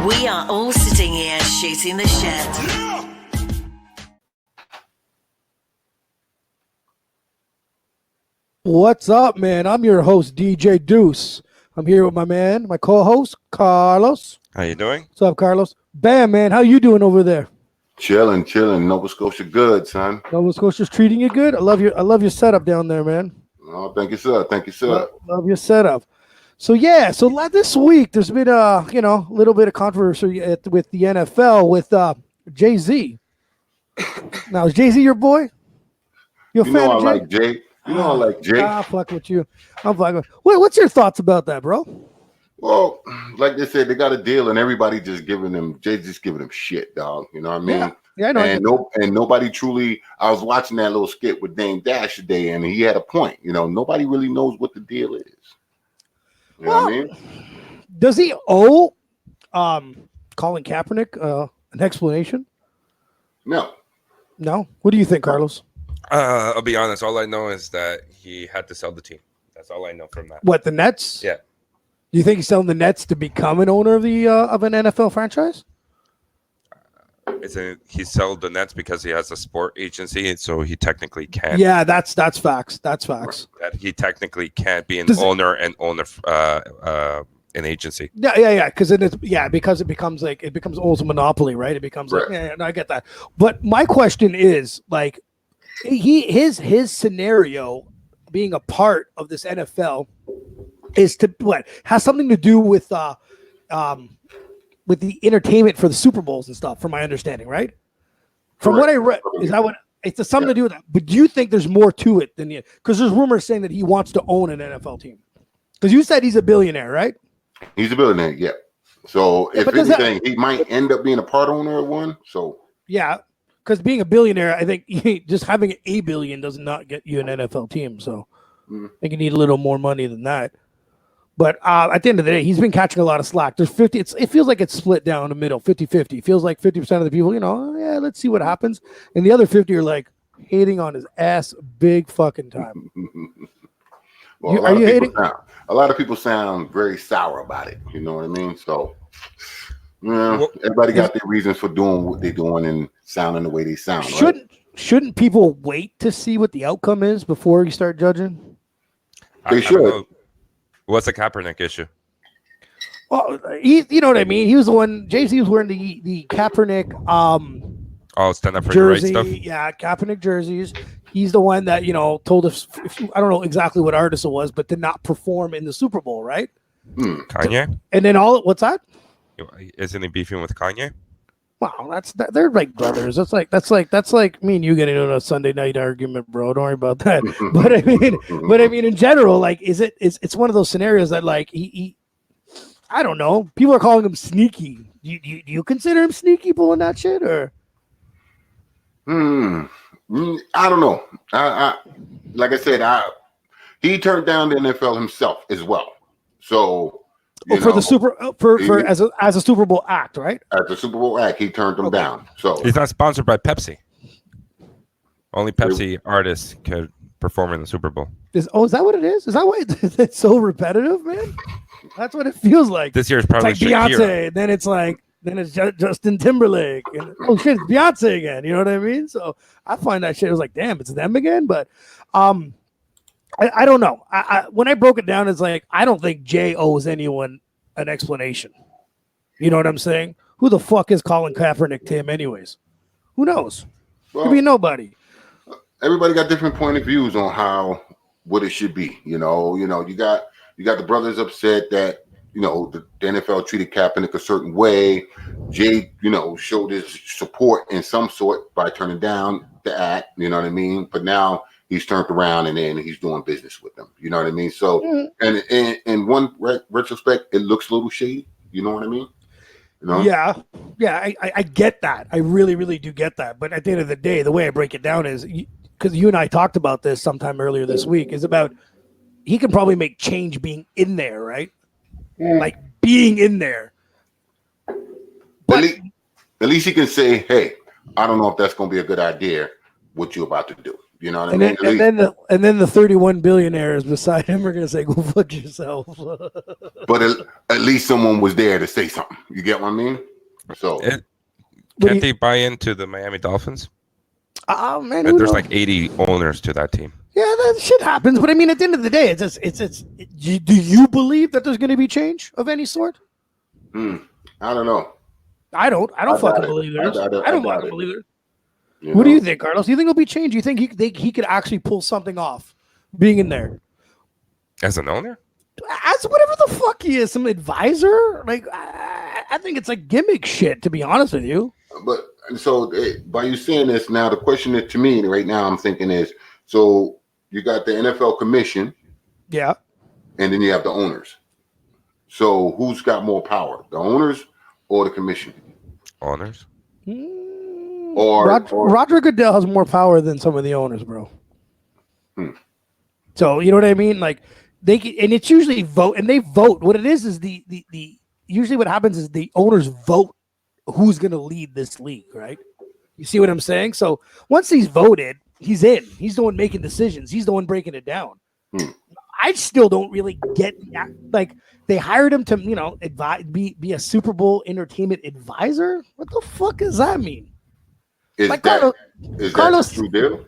We are all sitting here shooting the shit. What's up, man? I'm your host, DJ Duss. I'm here with my co-host, Carlos. How you doing? What's up, Carlos? Bam, man. How you doing over there? Chilling. Nova Scotia good, son. Nova Scotia's treating you good? I love your setup down there, man. Oh, thank you, sir. Love your setup. So this week there's been a little bit of controversy with the NFL with Jay-Z. Now, is Jay-Z your boy? You a fan of Jay? Like Jay. You know I like Jay. I'll fuck with you. I'm fucking. What's your thoughts about that, bro? Well, like they said, they got a deal, and everybody just giving them shit, dog. You know what I mean? Yeah, I know. And nobody truly. I was watching that little skit with Dame Dash today, and he had a point. You know, nobody really knows what the deal is. You know what I mean? Does he owe Colin Kaepernick an explanation? No. What do you think, Carlos? I'll be honest. All I know is that he had to sell the team. That's all I know from that. What, the Nets? Yeah. Do you think he's selling the Nets to become an owner of an NFL franchise? He sold the Nets because he has a sport agency, so he technically can't. Yeah, that's facts. That's facts. That he technically can't be an owner an agency. Yeah. Because it becomes almost a monopoly, right? It becomes right. No, I get that. But my question is, like, his scenario being a part of this NFL is to what has something to do with the entertainment for the Super Bowls and stuff, from my understanding, right? From what I read, is that what it's something to do with that? But do you think there's more to it than because there's rumors saying that he wants to own an NFL team? Because you said he's a billionaire, right? He's a billionaire, yeah. So if anything, he might end up being a part owner of one. So yeah. Because being a billionaire, I think just having $1 billion does not get you an NFL team. So I think you need a little more money than that. But at the end of the day, he's been catching a lot of slack. There's 50. It feels like it's split down the middle, 50-50. It feels like 50% of the people, let's see what happens. And the other 50 are like hating on his ass big fucking time. Well, are you hating? A lot of people sound very sour about it. You know what I mean? So everybody got their reasons for doing what they're doing and sounding the way they sound. Shouldn't people wait to see what the outcome is before you start judging? They should. What's the Kaepernick issue? Well, you know what I mean. He was the one. Jay-Z was wearing the Kaepernick Stand Up for jersey. Your Rights stuff. Yeah, Kaepernick jerseys. He's the one that told us. I don't know exactly what artist it was, but to not perform in the Super Bowl, right? Kanye. And then what's that? Isn't he beefing with Kanye? Wow, they're like brothers. That's like me and you getting into a Sunday night argument, bro. Don't worry about that. but I mean, in general, like, it's one of those scenarios that, like, he I don't know. People are calling him sneaky. Do you consider him sneaky pulling that shit, or? I don't know. I like I said, he turned down the NFL himself as well. So. For the as a Super Bowl act, right? As a Super Bowl act, he turned them down. So he's not sponsored by Pepsi. Only Pepsi artists could perform in the Super Bowl. Is that what it is? Is that why it's so repetitive, man? That's what it feels like. This year's probably it's like Beyonce. Then it's Justin Timberlake. And, oh shit, it's Beyonce again. You know what I mean? So I find that shit. I was like, damn, it's them again. But I don't know. When I broke it down, it's like, I don't think Jay owes anyone an explanation. You know what I'm saying? Who the fuck is Colin Kaepernick to him anyways? Who knows? Could be nobody. Everybody got different point of views on what it should be. You got the brothers upset that, the NFL treated Kaepernick a certain way. Jay, showed his support in some sort by turning down the act. You know what I mean? But now he's turned around and then he's doing business with them. You know what I mean? So, and in one retrospect, it looks a little shady. You know what I mean? Yeah. I get that. I really, really do get that. But at the end of the day, the way I break it down is, because you and I talked about this sometime earlier this week, is about he can probably make change being in there, right? Like being in there. But at least he can say, hey, I don't know if that's going to be a good idea, what you're about to do. You know what And I mean? then the 31 billionaires beside him are gonna say, "Go fuck yourself." But at least someone was there to say something. You get what I mean? So Can't they buy into the Miami Dolphins? Man, And there's like 80 owners to that team. Yeah, that shit happens. But I mean, at the end of the day, do you believe that there's going to be change of any sort? I don't know. I don't fucking believe there is. I don't fucking believe it. What do you think, Carlos? Do you think it'll be changed? Do you think he could actually pull something off being in there? As an owner? As whatever the fuck he is, some advisor? Like, I think it's like gimmick shit, to be honest with you. But so by you saying this now, the question that to me right now I'm thinking is, so you got the NFL commission. Yeah. And then you have the owners. So who's got more power, the owners or the commission? Owners. Or Roger Goodell has more power than some of the owners, bro. So you know what I mean? Like and it's usually vote, and they vote. What it is the usually what happens is the owners vote who's going to lead this league, right? You see what I'm saying? So once he's voted, he's in. He's the one making decisions. He's the one breaking it down. I still don't really get like they hired him to, you know, be a Super Bowl entertainment advisor. What the fuck does that mean? Is like that Carlos, a true deal?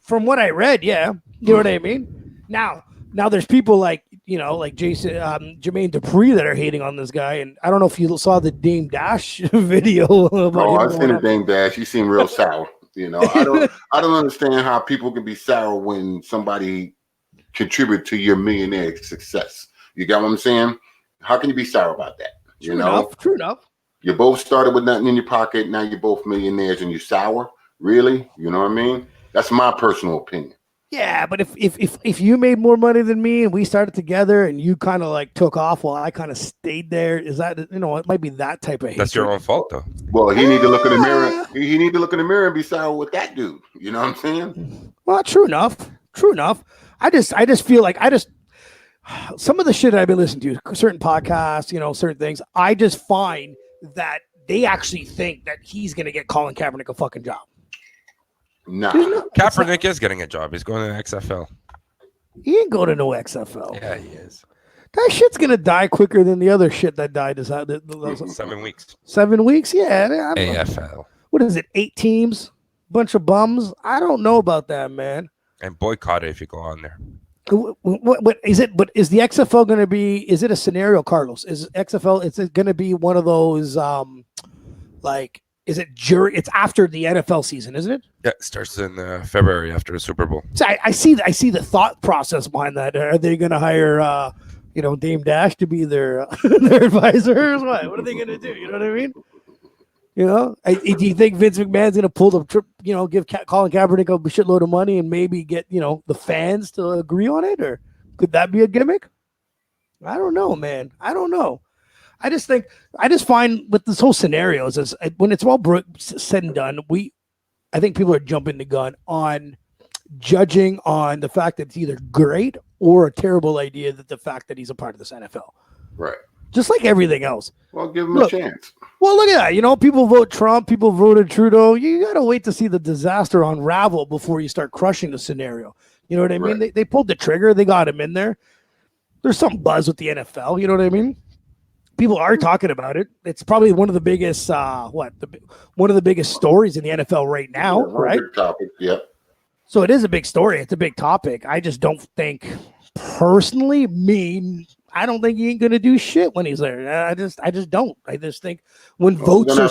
From what I read, yeah. You know what I mean? Now there's people like, you know, like Jermaine Dupri that are hating on this guy. And I don't know if you saw the Dame Dash video. I've seen the Dame Dash. He seemed real sour. You know, I don't understand how people can be sour when somebody contribute to your millionaire success. You got what I'm saying? How can you be sour about that? True enough. You both started with nothing in your pocket. Now you're both millionaires and you're sour. Really? You know what I mean? That's my personal opinion. Yeah, but if you made more money than me and we started together and you kind of like took off while I kind of stayed there, is that, you know, it might be that type of hatred. That's your own fault, though. Well, he need to look in the mirror. He need to look in the mirror and be sour with that dude. You know what I'm saying? Well, true enough. I just feel like some of the shit I've been listening to, certain podcasts, you know, certain things, I just find that they actually think that he's going to get Colin Kaepernick a fucking job. Nah. Kaepernick is getting a job. He's going to the XFL. He ain't going to no XFL. Yeah, he is. That shit's going to die quicker than the other shit that died. 7 weeks. 7 weeks? Yeah. AFL. What is it? 8 teams? Bunch of bums? I don't know about that, man. And boycott it if you go on there. What is it? But is the XFL going to be? Is it a scenario, Carlos? Is XFL? Is it going to be one of those? Like, is it jury? It's after the NFL season, isn't it? Yeah, it starts in February after the Super Bowl. So I see the thought process behind that. Are they going to hire, Dame Dash to be their their advisors? What are they going to do? You know what I mean? You know, do you think Vince McMahon's going to pull the trip, give Colin Kaepernick a shitload of money and maybe get, the fans to agree on it? Or could that be a gimmick? I don't know, man. I don't know. I just find with this whole scenario is when it's all said and done, I think people are jumping the gun on judging on the fact that it's either great or a terrible idea that the fact that he's a part of this NFL. Right. Just like everything else. Well, give him a chance. Well, look at that. People vote Trump. People voted Trudeau. You got to wait to see the disaster unravel before you start crushing the scenario. You know what I mean? Right. They pulled the trigger. They got him in there. There's some buzz with the NFL. You know what I mean? People are talking about it. It's probably one of the biggest, one of the biggest stories in the NFL right now, right? Big topic. Yep. So it is a big story. It's a big topic. I just don't think, personally, I don't think he ain't gonna do shit when he's there. I just don't. I just think when votes are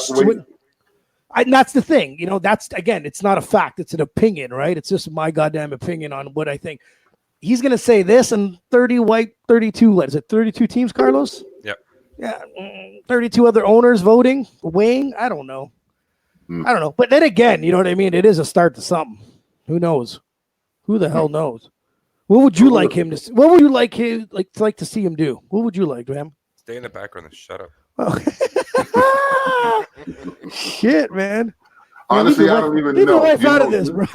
and that's the thing. That's, again, it's not a fact. It's an opinion, right? It's just my goddamn opinion on what I think. He's gonna say this, and 32. What is it? 32 teams, Carlos? Yep. Yeah, 32 other owners voting, weighing. I don't know. I don't know. But then again, you know what I mean? It is a start to something. Who knows? Who the hell knows? What would you like him to? What would you like him like to see him do? What would you like, man? Stay in the background and shut up. Oh. Shit, man. Honestly, I don't even know. Leave your wife out of this, bro.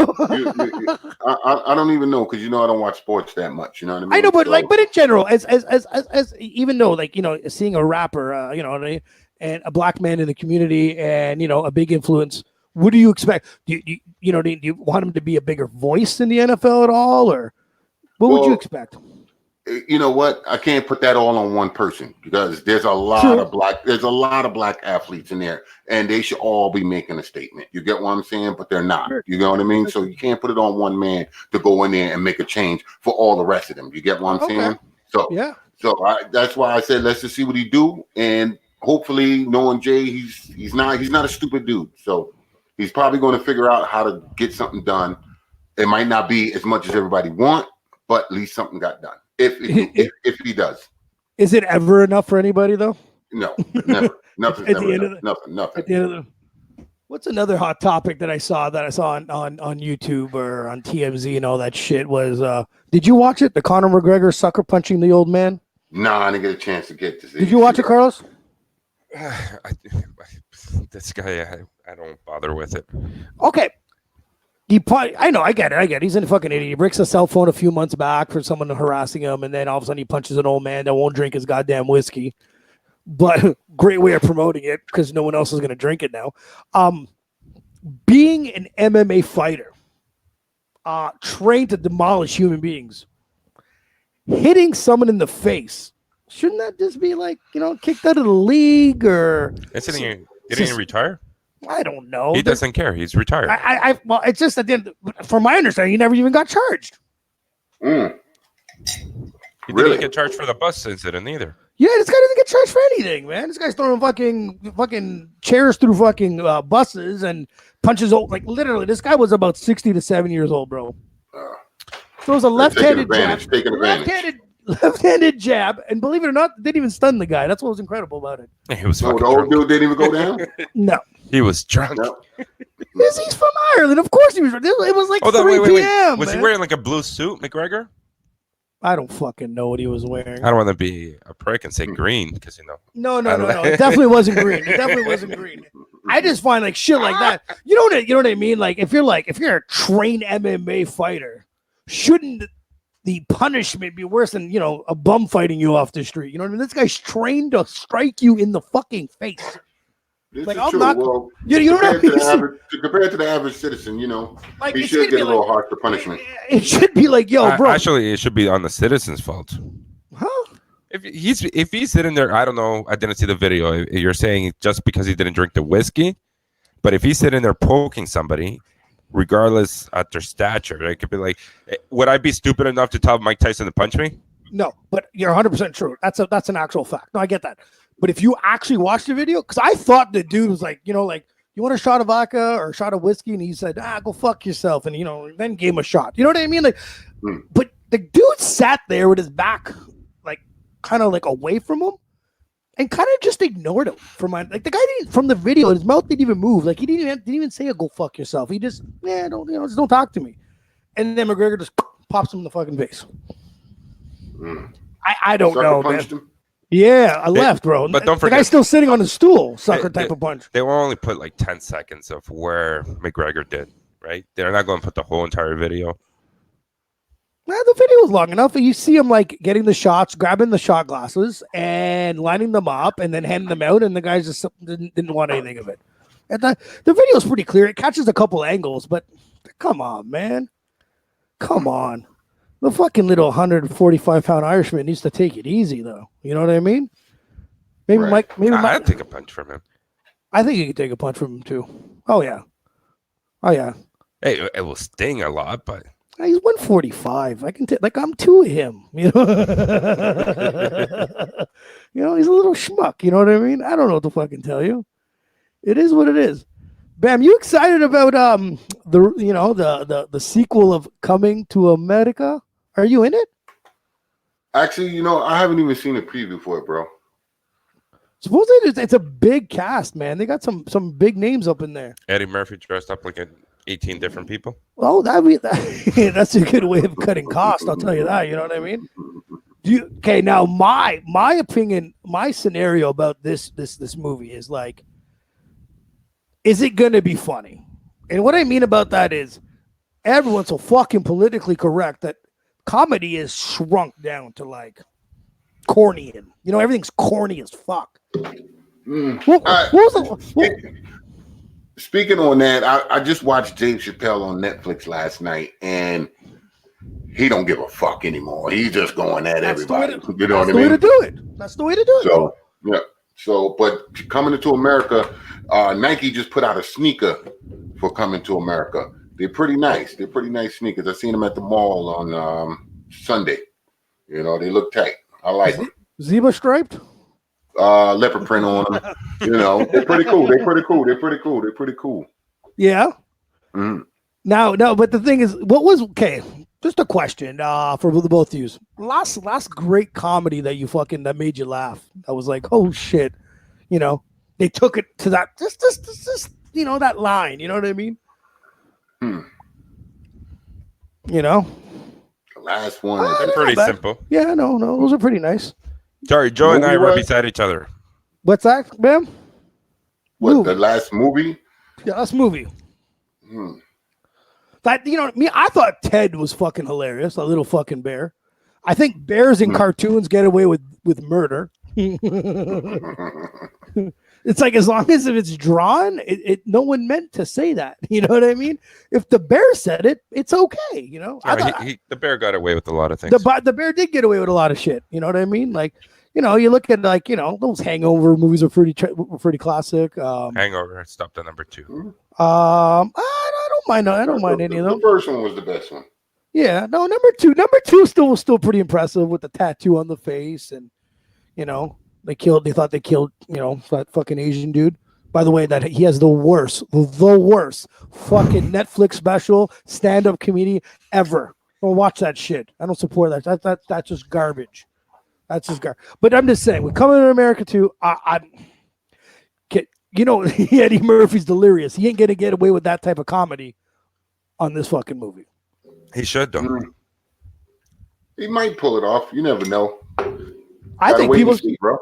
I don't even know because I don't watch sports that much. You know what I mean? I know, but but in general, as even though seeing a rapper, and a black man in the community, and a big influence. What do you expect? Do you want him to be a bigger voice in the NFL at all, or what would you expect? You know what? I can't put that all on one person because there's a lot of black athletes in there, and they should all be making a statement. You get what I'm saying? But they're not. You know what I mean? So you can't put it on one man to go in there and make a change for all the rest of them. You get what I'm saying? So yeah. So that's why I said let's just see what he do, and hopefully, knowing Jay, he's not a stupid dude. So he's probably going to figure out how to get something done. It might not be as much as everybody want, but at least something got done. If he does. Is it ever enough for anybody though? No, never. Nothing's ever enough. Nothing. At the end of the, what's another hot topic that I saw on YouTube or on TMZ and all that shit was did you watch it? The Conor McGregor sucker punching the old man? No, I didn't get a chance to get to see. Did you watch it, Carlos? This guy, I don't bother with it. Okay. I know, I get it. He's a fucking idiot. He breaks a cell phone a few months back for someone harassing him, and then all of a sudden he punches an old man that won't drink his goddamn whiskey. But great way of promoting it because no one else is going to drink it now. Being an MMA fighter, trained to demolish human beings, hitting someone in the face, shouldn't that just be like, kicked out of the league or? Didn't he retire? I don't know. He doesn't care. He's retired. Well, it's just at the end. From my understanding, he never even got charged. He didn't get charged for the bus incident either. Yeah, this guy doesn't get charged for anything, man. This guy's throwing fucking chairs through fucking buses and punches old. Like literally, this guy was about 60 to 70 years old, bro. Throws a left-handed jab. Left-handed jab, and believe it or not, didn't even stun the guy. That's what was incredible about it. He was fucking the old dude didn't even go down? No. He was drunk. No. He's from Ireland. Of course he was drunk. It was like 3 p.m. Was he wearing like a blue suit, McGregor? I don't fucking know what he was wearing. I don't want to be a prick and say green because No. It definitely wasn't green. I just find like shit like that. You know what I mean? Like if you're a trained MMA fighter, shouldn't the punishment be worse than a bum fighting you off the street? You know what I mean? This guy's trained to strike you in the fucking face. This like, is true. Well, compared to the average citizen, like, he should get a little harsher punishment. It should be like, yo, bro. Actually, it should be on the citizen's fault. Huh? If he's sitting there, I don't know. I didn't see the video. You're saying just because he didn't drink the whiskey, but if he's sitting there poking somebody, regardless at their stature, it could be like, would I be stupid enough to tell Mike Tyson to punch me? No, but you're 100% true. That's an actual fact. No, I get that. But if you actually watch the video, because I thought the dude was like, you want a shot of vodka or a shot of whiskey? And he said, go fuck yourself. And, then gave him a shot. You know what I mean? Like, but the dude sat there with his back, like, kind of like away from him and kind of just ignored him. Like, the guy didn't, from the video, his mouth didn't even move. Like, he didn't even say, go fuck yourself. He just, just don't talk to me. And then McGregor just pops him in the fucking face. I don't know, man. Him? Yeah, I left, bro. But don't forget, the guy's still sitting on the stool, sucker type of punch. They will only put like 10 seconds of where McGregor did, right? They're not going to put the whole entire video. The video was long enough. You see him like getting the shots, grabbing the shot glasses, and lining them up, and then handing them out, and the guys just didn't want anything of it. And the video is pretty clear. It catches a couple angles, but come on, man. Come on. The fucking little 145-pound Irishman needs to take it easy, though. You know what I mean? Maybe right. I'd take a punch from him. I think you could take a punch from him, too. Oh, yeah. Hey, it will sting a lot, but... He's 145. I can take, like, I'm two of him. He's a little schmuck. You know what I mean? I don't know what to fucking tell you. It is what it is. Bam, you excited about the sequel of Coming to America? Are you in it? Actually, I haven't even seen a preview for it, bro. Supposedly it's a big cast, man. They got some big names up in there. Eddie Murphy dressed up like 18 different people. Oh, that's a good way of cutting costs. I'll tell you that. You know what I mean? Okay, now my opinion, my scenario about this movie is like, is it going to be funny? And what I mean about that is everyone's so fucking politically correct that comedy is shrunk down to like corny. And, everything's corny as fuck. What was speaking on that, I just watched Dave Chappelle on Netflix last night, and he don't give a fuck anymore. He's just going at everybody. You know what I mean? That's the way to do it. That's the way to do it. So yeah. So, but coming into America, Nike just put out a sneaker for coming to America. They're pretty nice. They're pretty nice sneakers. I seen them at the mall on Sunday. You know, they look tight. I like them. Zebra striped? Leopard print on them. You know, they're pretty cool. They're pretty cool. They're pretty cool. They're pretty cool. Yeah. Mm-hmm. Now, no, but the thing is, what was okay? Just a question for the both of you. Last great comedy that made you laugh. That was like, oh shit, you know, they took it to that just you know, that line. You know what I mean? You know, the last one is pretty simple. Yeah, no, those are pretty nice. Sorry, Joe and I were beside each other. What's that, ma'am? What, movie. the last movie? Yeah, last movie. That, you know, I thought Ted was fucking hilarious, a little fucking bear. I think bears in cartoons get away with murder. It's like, as long as if it's drawn, no one meant to say that. You know what I mean? If the bear said it, it's okay. You know, The bear got away with a lot of things. The bear did get away with a lot of shit. You know what I mean? Like, you know, you look at, like, you know, those Hangover movies are pretty classic. Hangover stopped at number 2. I don't mind. I don't mind any of them. The first one was the best one. Yeah, no, number two was still pretty impressive with the tattoo on the face, and you know, they thought they killed, you know, that fucking Asian dude. By the way, that he has the worst fucking Netflix special stand-up comedy ever. Don't watch that shit. I don't support that. That's just garbage. That's just garbage. But I'm just saying, we're coming to America too. You know, Eddie Murphy's delirious. He ain't gonna get away with that type of comedy on this fucking movie. He should, though. He might pull it off. You never know. I think people. See, bro.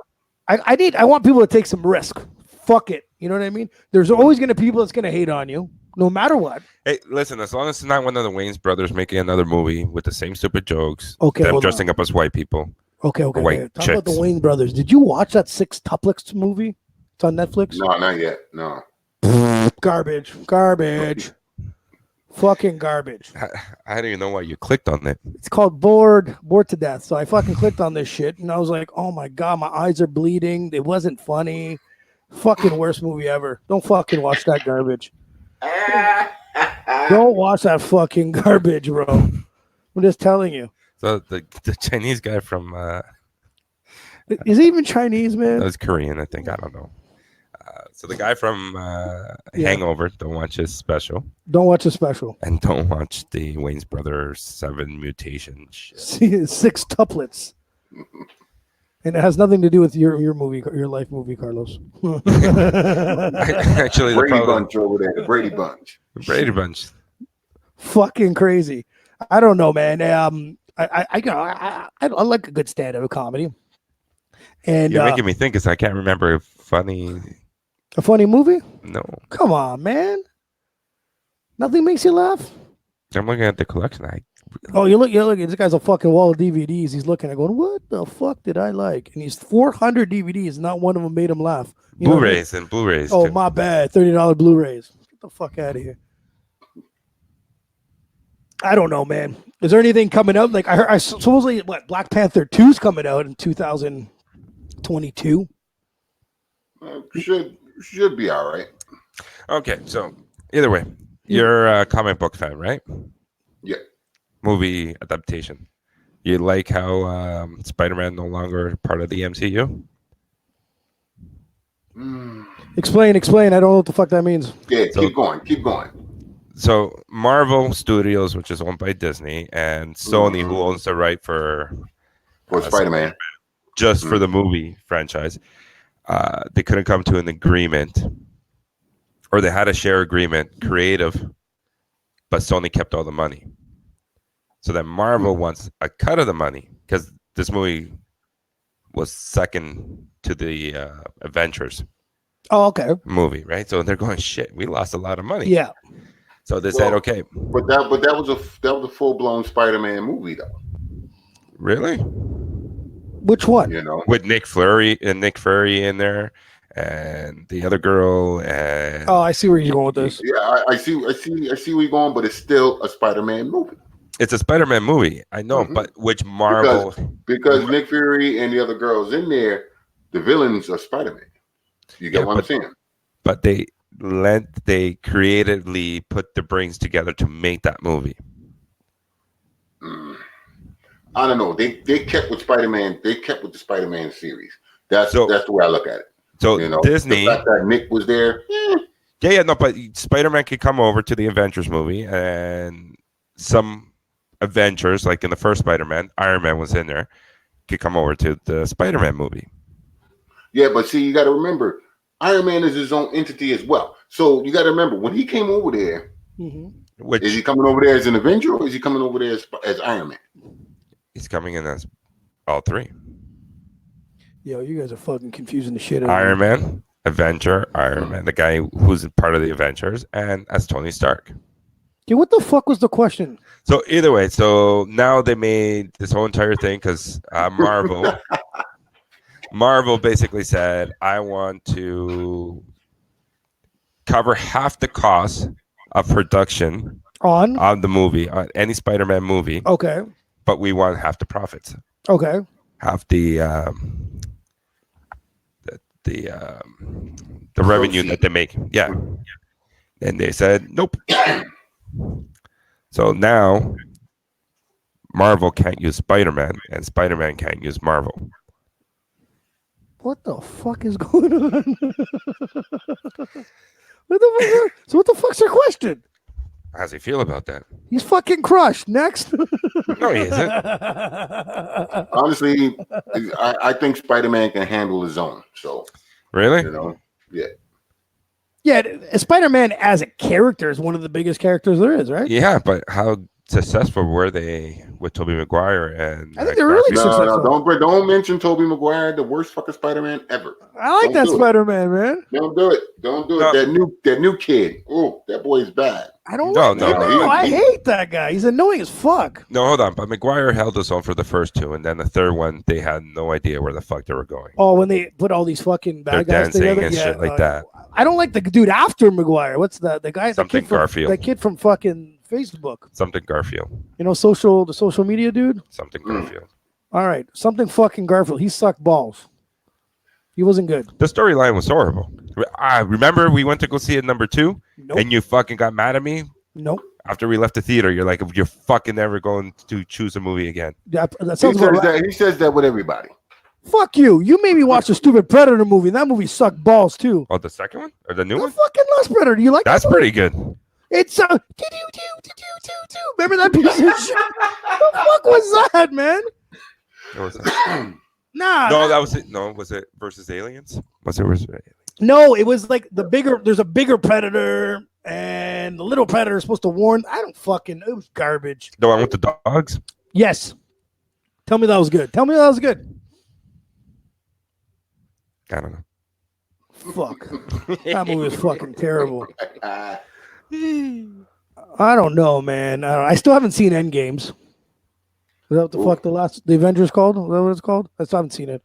I want people to take some risk. Fuck it. You know what I mean? There's always gonna be people that's gonna hate on you, no matter what. Hey, listen. As long as it's not one of the Wayans brothers making another movie with the same stupid jokes, okay, them dressing up as white people. Okay. White Talk about the Wayans brothers. Did you watch that Six Tuplets movie? It's on Netflix. No, not yet. No. Garbage. Fucking garbage. I don't even know why you clicked on it. It's called Bored to Death. So I fucking clicked on this shit, and I was like, oh my god, my eyes are bleeding. It wasn't funny. Fucking worst movie ever. Don't fucking watch that garbage. Don't watch that fucking garbage, bro. I'm just telling you. So the Chinese guy from is he even Chinese, man? that was Korean, I think. I don't know. So the guy from Hangover, don't watch his special. Don't watch his special. And don't watch the Wayans Brothers 7 mutation shit. Six Tuplets. And it has nothing to do with your movie, your life movie, Carlos. Actually, Brady Bunch over there. The Brady Bunch. Brady Bunch. Fucking crazy. I don't know, man. I like a good stand-up comedy. And you're making me think, because I can't remember a funny movie. No. Come on, man. Nothing makes you laugh. I'm looking at the collection. You're looking. This guy's a fucking wall of DVDs. He's looking at going, what the fuck did I like? And he's 400 DVDs. Not one of them made him laugh. Blu-rays and Blu-rays. Oh, too. my bad. $30 Blu-rays. Get the fuck out of here. I don't know, man. Is there anything coming out? Like, I supposedly, Black Panther 2's coming out in 2022. Should be all right. Okay, so either way, you're a comic book fan, right? Yeah. Movie adaptation. You like how Spider-Man no longer part of the MCU? Explain. I don't know what the fuck that means. Yeah, keep going. So Marvel Studios, which is owned by Disney, and Sony, who owns the right for Spider-Man, just for the movie franchise, they couldn't come to an agreement, or they had a share agreement, creative, but Sony kept all the money. So then Marvel wants a cut of the money, because this movie was second to the Avengers. Oh, okay. Movie, right? So they're going, shit, we lost a lot of money. Yeah. So they said, okay. But that was a full-blown Spider-Man movie, though. Really? Which one? You know, With Nick Fury in there, and the other girl, and Oh, I see where you're going with this. Yeah, I see where you're going, but it's still a Spider-Man movie. it's a Spider-Man movie. I know, Mhm. but which Marvel? Because Nick Fury and the other girls in there, the villains are Spider-Man. You get Yeah, what I'm saying? but they creatively put the brains together to make that movie. I don't know. They kept with Spider-Man. They kept with the Spider-Man series. That's So- the way I look at it. So You know, Disney, the fact that Nick was there. yeah, no, but Spider-Man could come over to the Avengers movie, and some Avengers, like in the first Spider-Man, Iron Man was in there, could come over to the Spider-Man movie. Yeah, but see, you got to remember, Iron Man is his own entity as well. So you got to remember when he came over there. Which Is he coming over there as an Avenger or is he coming over there as Iron Man? he's coming in as all three: Yo, you guys are fucking confusing the shit out of Iron me. Man, Avenger, Iron Man, the guy who's part of the Avengers, and as Tony Stark. Yeah, what the fuck was the question? So either way, so now they made this whole entire thing because Marvel basically said, I want to cover half the cost of production On the movie, on any Spider-Man movie, okay, but we want half the profits, okay. half the revenue that they make. Yeah. And they said, nope. So now Marvel can't use Spider-Man and Spider-Man can't use Marvel. What the fuck is going on? What the fuck? So what the fuck's your question? How does he feel about that? He's fucking crushed. Next. No, he isn't. Honestly, I think Spider-Man can handle his own. So, Really? you know, yeah. Yeah, Spider-Man as a character is one of the biggest characters there is, right? Yeah, but how successful were they with Tobey Maguire and I think they're really Garfield? successful. Don't mention Tobey Maguire, the worst fucking Spider-Man ever. I like Don't that do it. Spider-Man, man. Don't do it. Don't do No. it. That new kid. Oh, that boy is bad. I don't No, like no, no, no. I hate that guy. He's annoying as fuck. No, hold on. But Maguire held his own for the first two, and then the third one, they had no idea where the fuck they were going. Oh, when they put all these fucking They're bad guys dancing together, and shit like that. I don't like the dude after Maguire. What's the guy? Something the kid from, Garfield. The kid from fucking Facebook. Something Garfield. You know, the social media dude. Something Garfield. All right, something fucking Garfield. He sucked balls. He wasn't good. The storyline was horrible. I remember we went to go see it number 2, Nope. and you fucking got mad at me Nope. after we left the theater. You're like, you're fucking never going to choose a movie again. That sounds about right. He says that with everybody. Fuck you. You made me watch a stupid Predator movie, and that movie sucked balls too. Oh, the second one or the new The one? fucking Last Predator. Do you like That's that movie? pretty good. It's remember that piece of shit? The fuck was that, man? What was that? Nah. No, that was it. No, was it versus aliens? Was it versus aliens? No, it was like there's a bigger predator and the little predator is supposed to warn. It was garbage. The one with the dogs? Yes. Tell me that was good. I don't know. Fuck. That movie was fucking terrible. I don't know, man. I still haven't seen Endgames. Is that what the fuck the Avengers called? Is that what it's called? I still haven't seen it.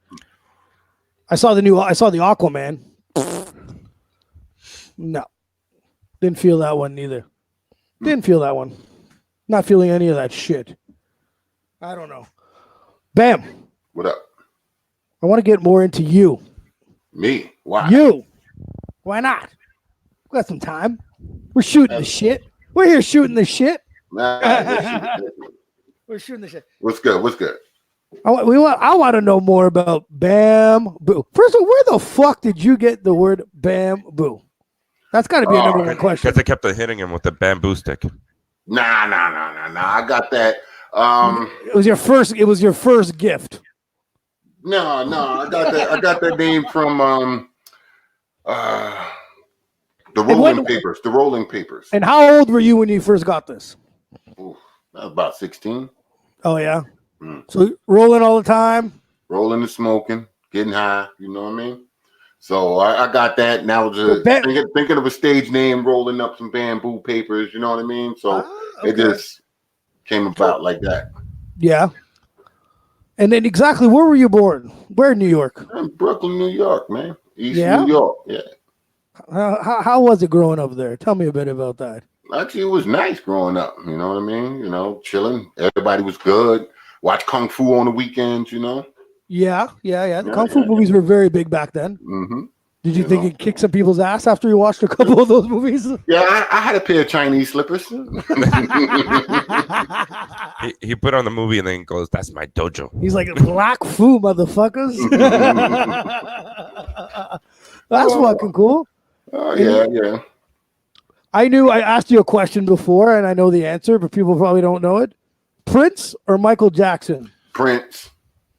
I saw the Aquaman. No. Didn't feel that one neither. Didn't feel that one. Not feeling any of that shit. I don't know. Bam. What up? I want to get more into you. Me? Why? You. Why not? We got some time. We're shooting the shit. We're here shooting the shit. Nah, We're shooting the shit. What's good? I want to know more about bamboo. First of all, where the fuck did you get the word bamboo? That's got to be a number one question. Because they kept hitting him with the bamboo stick. Nah. I got that. It was your first gift. No, I got that name from the Rolling Papers. The Rolling Papers. And how old were you when you first got this? Ooh, I was about 16. Oh yeah. So rolling all the time. Rolling and smoking, getting high. You know what I mean? So I got that. Now just thinking of a stage name, rolling up some bamboo papers. You know what I mean? So okay. It just came about like that. Yeah. And then exactly where were you born? Where in New York? I'm Brooklyn, New York, man. East New York. Yeah. How was it growing up there? Tell me a bit about that. Actually, it was nice growing up. You know what I mean? You know, chilling. Everybody was good. Watch Kung Fu on the weekends, you know? Yeah. The Kung Fu movies were very big back then. Mm-hmm. Did you think it kicked some people's ass after you watched a couple of those movies? Yeah, I had a pair of Chinese slippers. He put on the movie and then goes, "That's my dojo." He's like, Black Fu, motherfuckers. That's fucking cool. Oh, yeah. I asked you a question before, and I know the answer, but people probably don't know it. Prince or Michael Jackson? Prince.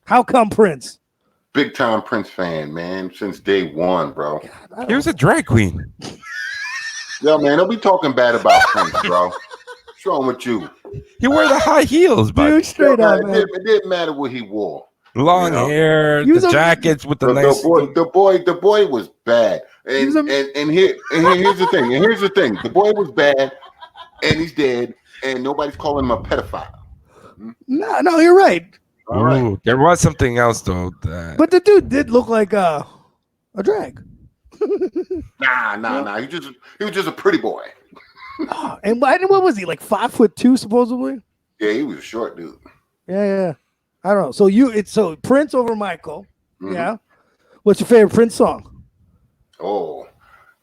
How come Prince? Big time Prince fan, man, since day one, bro. He was a drag queen. Yo, man, don't be talking bad about Prince, bro. What's wrong with you? He wore the high heels, but Dude, straight up, man. It didn't matter what he wore. Long hair, the jackets with the nice. The boy was bad. And here's the thing. And here's the thing. The boy was bad, and he's dead, and nobody's calling him a pedophile. No, you're right. All right. There was something else though. But the dude did look like a drag. Nah. He was just a pretty boy. And what was he, like 5'2", supposedly? Yeah, he was a short dude. Yeah. I don't know. So Prince over Michael. Mm-hmm. Yeah. What's your favorite Prince song? Oh,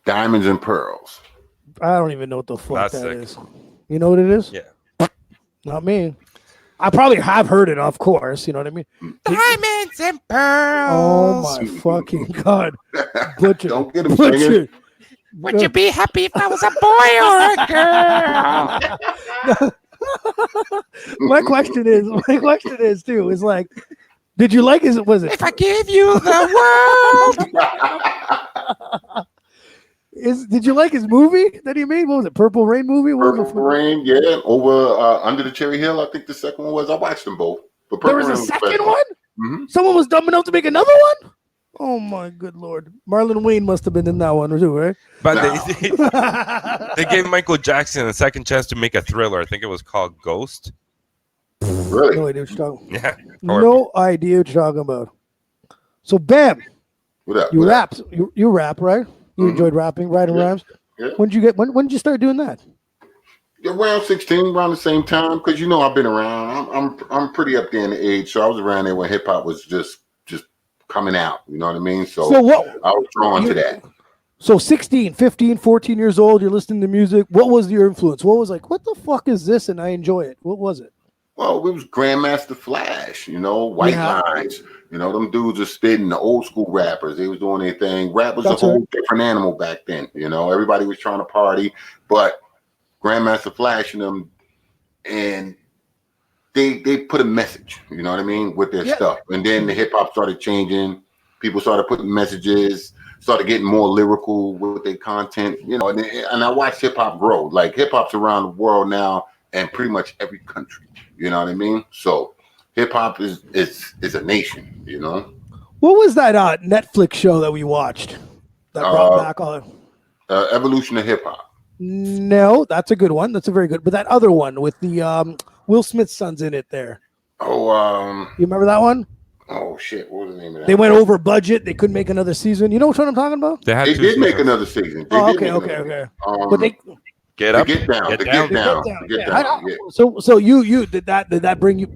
Diamonds and Pearls. I don't even know what the fuck That's that sick. is. You know what it is? Yeah. Not me. I probably have heard it, of course. You know what I mean? Diamonds and pearls. Oh my fucking god! Butcher. Don't get him Butcher. singing. Would you be happy if I was a boy or a girl? My question is too. Is like, did you like his? Was it? If I give you the world. Did you like his movie that he made? What was it? Purple Rain movie? Purple Rain, yeah. Over Under the Cherry Hill, I think the second one was. I watched them both. But There was a second one? Mm-hmm. Someone was dumb enough to make another one? Oh my good lord. Marlon Wayne must have been in that one too, right? But they gave Michael Jackson a second chance to make a thriller. I think it was called Ghost. Really? No idea what you're talking about. Yeah. No idea what you're talking about. So Bam, What up? you rapped. You rap, right? You enjoyed rapping, writing rhymes. Yeah. When did you start doing that? Around 16, around the same time, because you know I've been around. I'm pretty up there in the age, so I was around there when hip hop was just coming out. You know what I mean? So what I was drawn to that. So 16, 15, 14 years old, you're listening to music. What was your influence? What was like, what the fuck is this? And I enjoy it. What was it? Well, it was Grandmaster Flash, you know, White Lines. You know, them dudes are spitting, the old school rappers. They was doing their thing. Rap was a whole different animal back then. You know, everybody was trying to party, but Grandmaster Flash and them, and they put a message, you know what I mean, with their stuff. And then the hip hop started changing. People started putting messages, started getting more lyrical with their content, you know, and I watched hip hop grow. Like hip hop's around the world now and pretty much every country. You know what I mean? So hip hop is a nation, you know. What was that Netflix show that we watched that brought back all Evolution of Hip Hop? No, that's a good one. That's a very good. But that other one with the Will Smith's sons in it there. Oh, you remember that one? Oh shit! What was the name of that? They went over budget. They couldn't make another season. You know what I'm talking about? They did make another season. Okay. But they get up, get down. So you did that bring you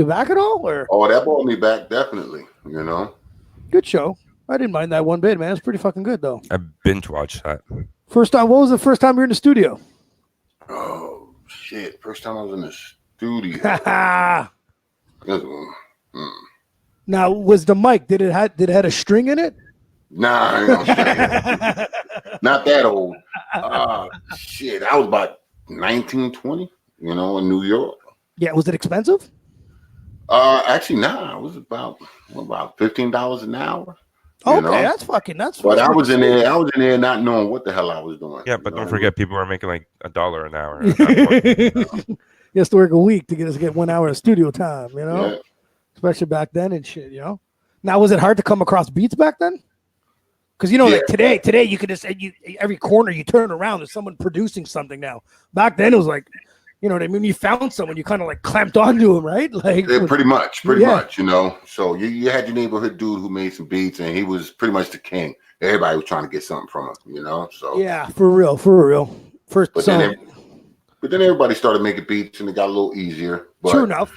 back at all or? Oh, that brought me back definitely. You know, good show. I didn't mind that one bit, man. It's pretty fucking good though. I binge watched that. First time. What was the first time you were in the studio? Oh shit! First time I was in the studio. Now, was the mic? Did it have a string in it? Nah, not that old. Shit, I was about 19, 20, you know, in New York. Yeah, was it expensive? Actually, nah, it was about $15 an hour. Okay, that's fucking. But I was in there not knowing what the hell I was doing. Yeah, but don't forget, people were making like $1 an hour. You have to work a week to get 1 hour of studio time, you know? Yeah. Especially back then and shit, you know? Now, was it hard to come across beats back then? Because, you know, like today you could just, every corner you turn around, there's someone producing something now. Back then, it was like, you know what I mean? You found someone, you kind of like clamped onto him, right? Like pretty much, you know? So you had your neighborhood dude who made some beats, and he was pretty much the king. everybody was trying to get something from him, you know. So yeah, for real. First, but then everybody started making beats, and it got a little easier. But true enough.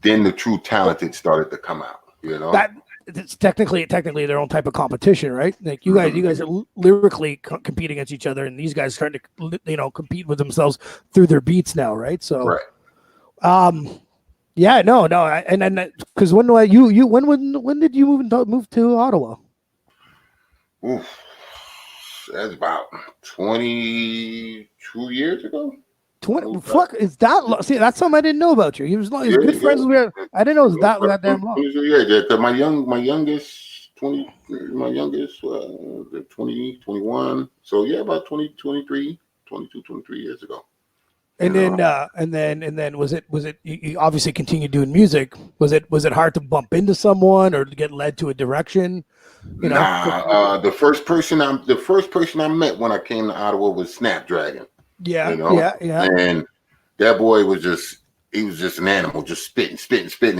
then the true talented started to come out, you know. That it's technically their own type of competition, right? Like you guys are lyrically competing against each other, and these guys starting to compete with themselves through their beats now, right? So, right. Yeah, no, and then because when did you move to Ottawa? Oof, that's about 22 years ago. 20. Fuck, is that long? See, that's something I didn't know about you. He was good friends with. I didn't know it was that goddamn long. Yeah, my youngest 20, 20, 21. So yeah, about 20, 23, 22, 23 years ago. And then was it you obviously continued doing music. Was it hard to bump into someone or to get led to a direction? You know? Nah, the first person I met when I came to Ottawa was Snapdragon. Yeah, you know? yeah. And that boy was just an animal, just spitting.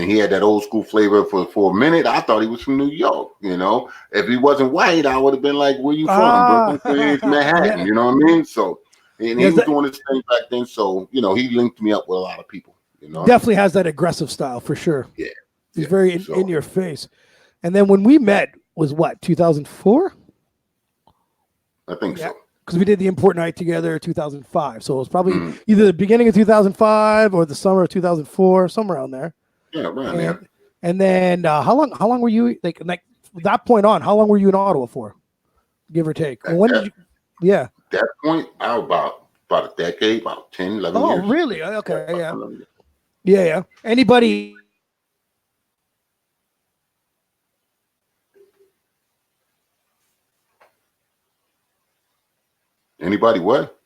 And he had that old school flavor for a minute. I thought he was from New York, you know. If he wasn't white, I would have been like, where you from? Brooklyn, Queens, Manhattan, you know what I mean? So and he was doing his thing back then. So, you know, he linked me up with a lot of people, you know. Definitely has that aggressive style for sure. Yeah. He's very in your face. And then when we met was what, 2004? I think so. Because we did the import night together 2005. So it was probably either the beginning of 2005 or the summer of 2004, somewhere around there. Yeah, around there. And then how long were you like from that point on, how long were you in Ottawa for? Give or take. Did you At that point, I was about a decade, about 10, 11 years. Oh, really? Okay, yeah. Anybody what?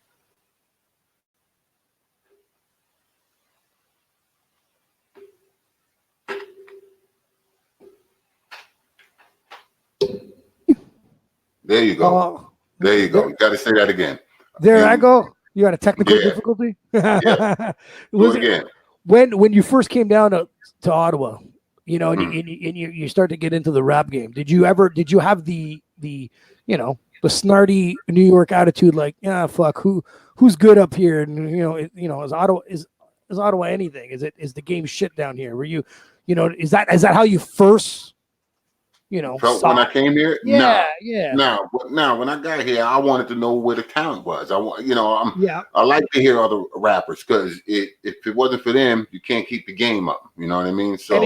There you go. You got to say that again. I go. You had a technical difficulty? Yeah. Was again. When you first came down to Ottawa, you know, and you start to get into the rap game. Did you have the snarty New York attitude, like, yeah, fuck, who's good up here? And is Ottawa anything? Is the game shit down here? Were you, is that how you first, felt when I came here? Yeah. Now, when I got here, I wanted to know where the talent was. I like to hear other rappers because if it wasn't for them, you can't keep the game up. You know what I mean? So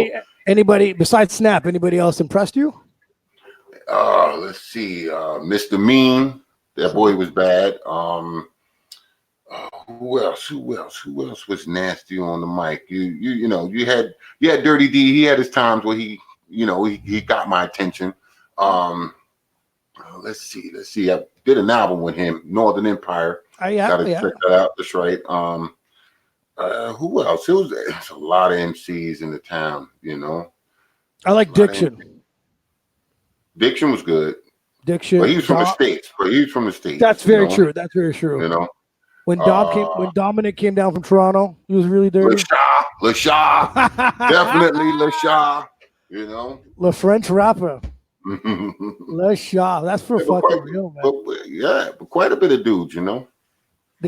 anybody besides Snap, anybody else impressed you? Let's see, Mr. Mean, that boy was bad. Who else was nasty on the mic? You had Dirty D. He had his times where he got my attention. Let's see. I did an album with him, Northern Empire. Gotta check that out. That's right. Who else? It's a lot of MCs in the town. I like Diction. Diction was good. Diction. But he was from the States. That's very true. That's very true. When Dominic came down from Toronto, he was really dirty. LaShaw. Definitely LaShaw. Le French rapper. LaShaw. That's for fucking real, man. But quite a bit of dudes, The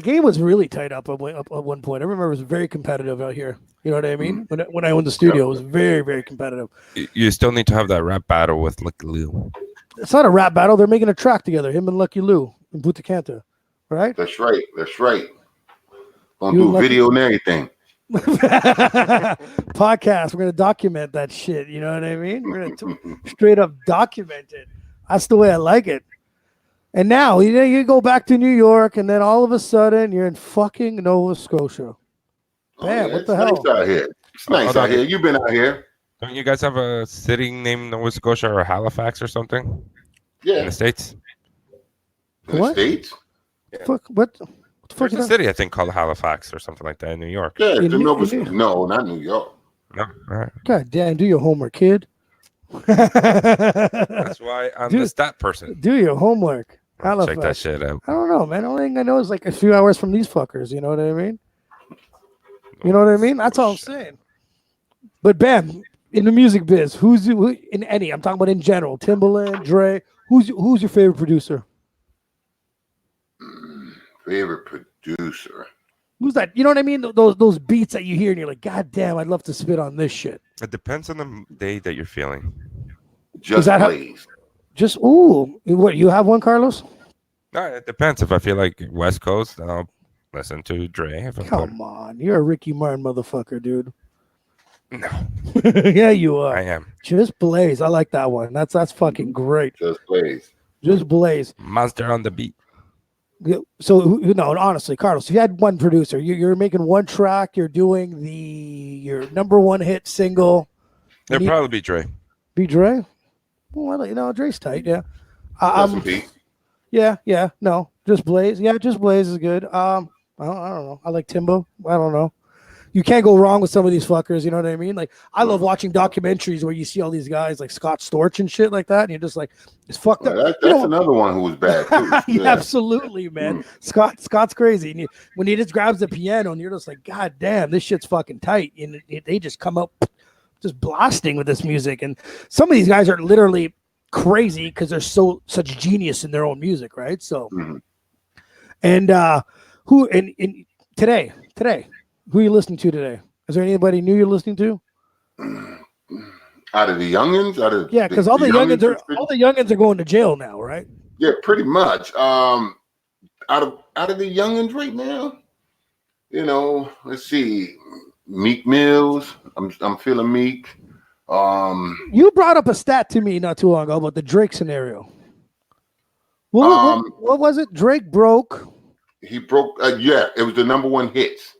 game was really tight up at one point. I remember it was very competitive out here. You know what I mean? When I owned the studio, it was very, very competitive. You still need to have that rap battle with Lucky Lou. It's not a rap battle. They're making a track together, him and Lucky Lou and Buta Canta, right? That's right. Gonna do a video and everything. Podcast. We're gonna document that shit. You know what I mean? We're gonna straight up document it. That's the way I like it. And now you go back to New York, and then all of a sudden you're in fucking Nova Scotia. Damn, what the hell? Nice out here. It's nice out here. You've been out here. Don't you guys have a city named Nova Scotia or Halifax or something? Yeah. In the States? In the States? Yeah. Fuck, what? There's a city, I think, called Halifax or something like that in New York. Yeah, no, not New York. No, all right. God damn, do your homework, kid. That's why I'm the stat person. Do your homework. Halifax. Check that shit out. I don't know, man. The only thing I know is like a few hours from these fuckers. You know what I mean? You know what I mean? That's all I'm saying. But Bam, in the music biz, who in any? I'm talking about in general. Timbaland, Dre. Who's your favorite producer? Favorite producer. Who's that? You know what I mean? Those beats that you hear and you're like, God damn, I'd love to spit on this shit. It depends on the day that you're feeling. Just that Blaze. Just what? You have one, Carlos? No, it depends. If I feel like West Coast, I'll listen to Dre. If Come on, you're a Ricky Martin motherfucker, dude. No, yeah, you are. I am. Just Blaze. I like that one. That's fucking great. Just Blaze. Just Blaze. Monster on the beat. So no, honestly, Carlos, if you had one producer, you're making one track, you're doing your number one hit single. It'd probably be Dre. Be Dre? Well, Dre's tight, yeah. Yeah, no, just Blaze. Yeah, just Blaze is good. I don't know. I like Timbo. I don't know. You can't go wrong with some of these fuckers. You know what I mean? Like, I love watching documentaries where you see all these guys like Scott Storch and shit like that, and you're just like, it's fucked up. That's another one who was bad too. Yeah. Absolutely, man. Scott's crazy. And when he just grabs the piano, and you're just like, God damn, this shit's fucking tight. And they just come up just blasting with this music. And some of these guys are literally crazy because they're such genius in their own music, right? So, and today. Who are you listening to today? Is there anybody new you're listening to? Out of the youngins, because all the youngins are going to jail now, right? Yeah, pretty much. Out of the youngins right now, let's see, Meek Mills. I'm feeling Meek. You brought up a stat to me not too long ago about the Drake scenario. What was it? Drake broke. He broke. It was the number one hits.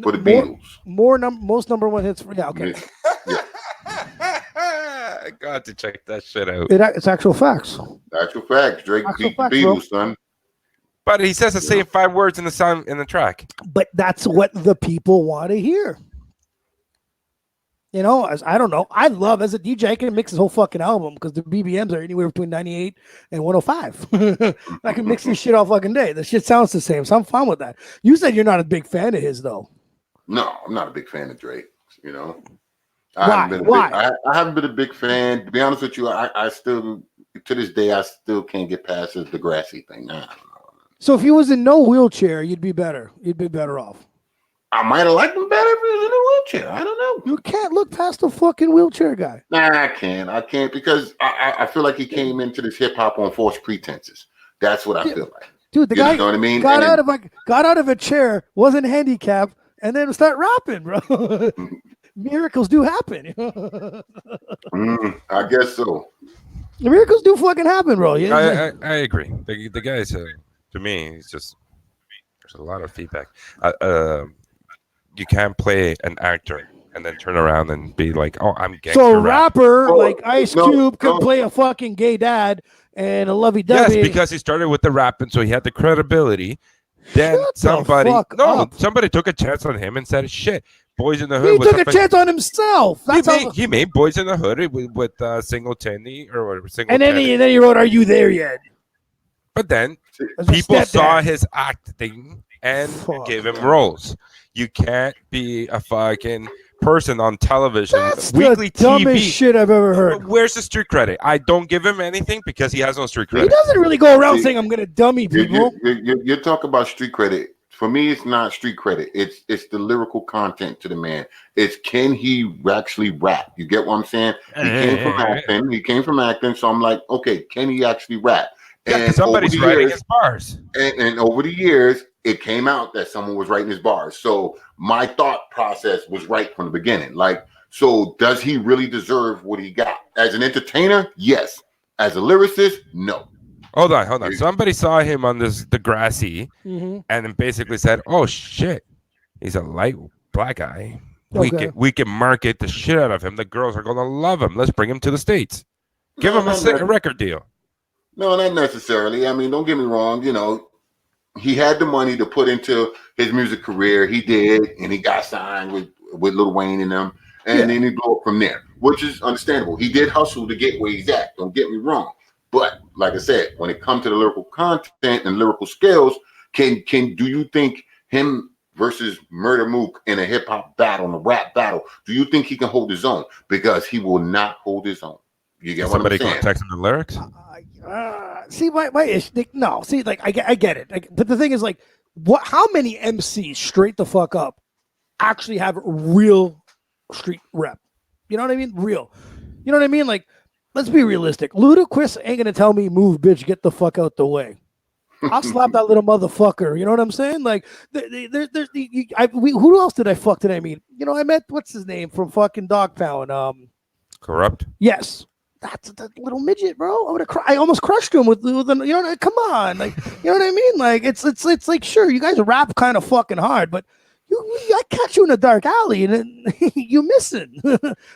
For the Beatles. Most number one hits. Okay. Yeah. I got to check that shit out. It's actual facts. Actual facts. Drake beat the Beatles, son. But he says the same 5 words in the track. But that's what the people want to hear. I don't know. I love, as a DJ, I can mix his whole fucking album because the BBMs are anywhere between 98 and 105. I can mix this shit all fucking day. The shit sounds the same, so I'm fine with that. You said you're not a big fan of his, though. No, I'm not a big fan of Drake. Why? I haven't been a big fan. To be honest with you, I still, to this day, I still can't get past the Degrassi thing. I don't know. So if he was in no wheelchair, you'd be better. You'd be better off. I might have liked him better if he was in a wheelchair. I don't know. You can't look past the fucking wheelchair guy. Nah, I can't because I feel like he came into this hip hop on false pretenses. That's what I feel like. Dude, the guy know what I mean? got out of a chair, wasn't handicapped, and then start rapping, bro. Miracles do happen. I guess so. The miracles do fucking happen, bro. Yeah, I agree. The guy's to me, he's just, there's a lot of feedback. You can't play an actor and then turn around and be like, "Oh, I'm gangster." So a rapper like Ice Cube can play a fucking gay dad and a lovey-dovey. Yes, because he started with the rap, and so he had the credibility. Then somebody took a chance on him and said, "Shit, Boys in the Hood." He took a chance on himself. He made Boys in the Hood with Single Tenny or whatever. And then he wrote, "Are You There Yet?" But then people saw his acting and gave him roles. You can't be a fucking person on television. That's weekly the dumbest shit I've ever heard. Where's the street credit? I don't give him anything because he has no street credit. He doesn't really go around saying I'm going to dummy people. You talk about street credit. For me, it's not street credit. It's the lyrical content to the man. It's can he actually rap? You get what I'm saying? He came from acting. So I'm like, okay, can he actually rap? And somebody's writing his bars. And over the years, it came out that someone was writing his bars. So my thought process was right from the beginning. Like, so does he really deserve what he got? As an entertainer, yes. As a lyricist, no. Hold on. Somebody saw him on this Degrassi and then basically said, "Oh shit, he's a light black guy. We can market the shit out of him. The girls are gonna love him. Let's bring him to the States. Give him a record deal." No, not necessarily. I mean, don't get me wrong. He had the money to put into his music career. He did, and he got signed with Lil Wayne and them, and then he blew up from there, which is understandable. He did hustle to get where he's at. Don't get me wrong. But like I said, when it comes to the lyrical content and lyrical skills, do you think him versus Murder Mook in a hip hop battle, in a rap battle, do you think he can hold his own? Because he will not hold his own. You get what I'm saying? Somebody text him the lyrics? See, my issue. No, see, like I get it. Like, but the thing is, like, what? How many MCs straight the fuck up actually have real street rep? You know what I mean? Real. You know what I mean? Like, let's be realistic. Ludacris ain't gonna tell me, "Move, bitch, get the fuck out the way." I'll slap that little motherfucker. You know what I'm saying? Like, who else did I fuck today? I mean, you know, I met what's his name from fucking Dog Pound. Corrupt. Yes, that's that little midget, bro. I would have. I almost crushed him with you know. Come on, like, you know what I mean? Like, it's like, sure, you guys rap kind of fucking hard, but I catch you in a dark alley and then you missing.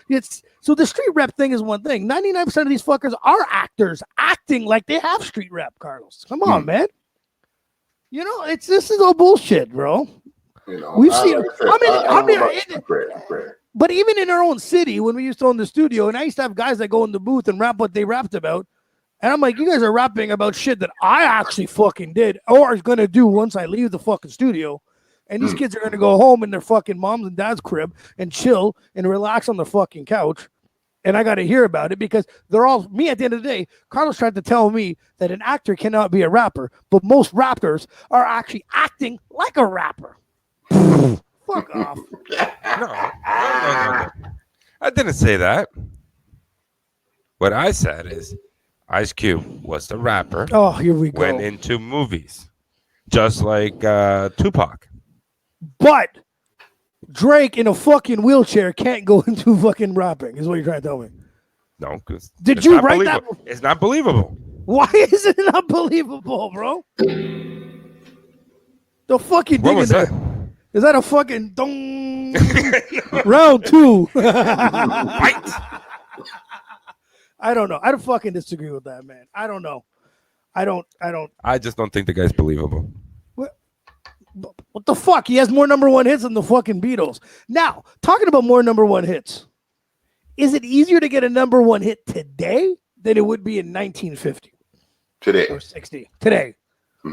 It's so the street rep thing is one thing. 99% of these fuckers are actors acting like they have street rep. Carlos, come on, man. You know, this is all bullshit, bro. You know, we've seen. But even in our own city, when we used to own the studio, and I used to have guys that go in the booth and rap what they rapped about, and I'm like, you guys are rapping about shit that I actually fucking did or is gonna do once I leave the fucking studio. And these kids are going to go home in their fucking mom's and dad's crib and chill and relax on the fucking couch. And I got to hear about it because they're all me at the end of the day. Carlos tried to tell me that an actor cannot be a rapper, but most rappers are actually acting like a rapper. Fuck off. No. I didn't say that. What I said is Ice Cube was the rapper. Oh, here we go. Went into movies, just like Tupac. But Drake in a fucking wheelchair can't go into fucking rapping, is what you're trying to tell me. No, because did you write that? It's not believable. Why is it not believable, bro? The fucking What was that? Is that a fucking dong? Round two. Fight. I don't know. I don't fucking disagree with that, man. I don't know. I don't. I just don't think the guy's believable. What the fuck? He has more number one hits than the fucking Beatles. Now, talking about more number one hits, is it easier to get a number one hit today than it would be in 1950? Today. Or 60. Today.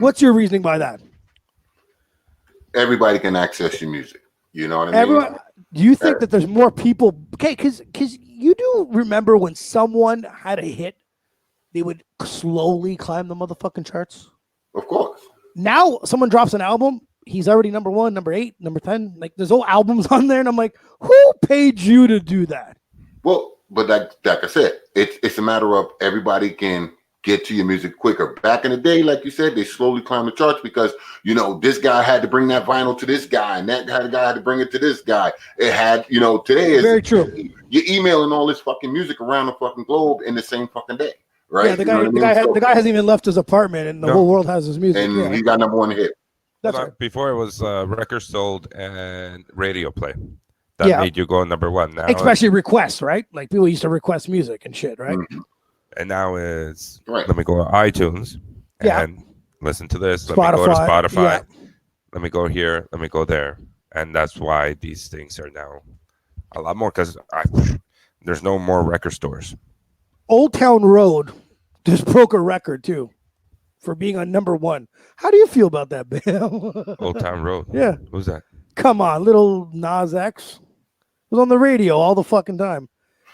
What's your reasoning by that? Everybody can access your music. You know what I mean? Do you think that there's more people? Okay, because you do remember when someone had a hit, they would slowly climb the motherfucking charts? Of course. Now, someone drops an album, he's already number 1, number 8, number 10. Like, there's no albums on there, and I'm like, who paid you to do that? Well, but like I said, it's a matter of everybody can get to your music quicker. Back in the day, like you said, they slowly climb the charts because, you know, this guy had to bring that vinyl to this guy, and that guy had to bring it to this guy. It had, you know, today is very true. You're emailing all this fucking music around the fucking globe in the same fucking day, right? Yeah, the guy hasn't even left his apartment, and the whole world has his music. And he got number one hit. That's right. Before it was records sold and radio play. That made you go number one. Now, especially requests, right? Like people used to request music and shit, right? Mm-hmm. And now it's right. Let me go to iTunes and listen to this. Let me go to Spotify. Yeah. Let me go here. Let me go there. And that's why these things are now a lot more because there's no more record stores. Old Town Road just broke a record too for being on number one. How do you feel about that, Bam? Old Town Road. Yeah. Who's that? Come on, little Nas X. It was on the radio all the fucking time.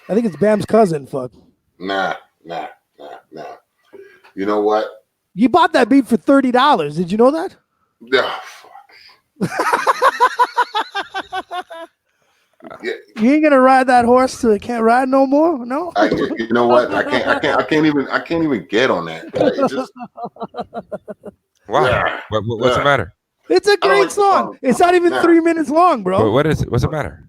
I think it's Bam's cousin. Fuck. Nah. You know what? You bought that beat for $30. Did you know that? Yeah. Yeah. You ain't gonna ride that horse till it can't ride no more. No. You know what? I can't even get on that. Just, why? Yeah. What's the matter? It's a great song. It's not even 3 minutes long, bro. What is it? What's the matter?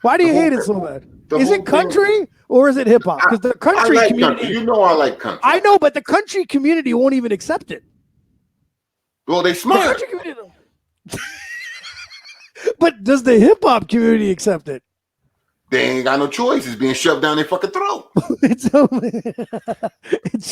Why do you hate it so bad? Is it country or is it hip hop? Because the country community, country. You know, I like country. I know, but the country community won't even accept it. Well, they smart. But does the hip hop community accept it? They ain't got no choice. It's being shoved down their fucking throat. It's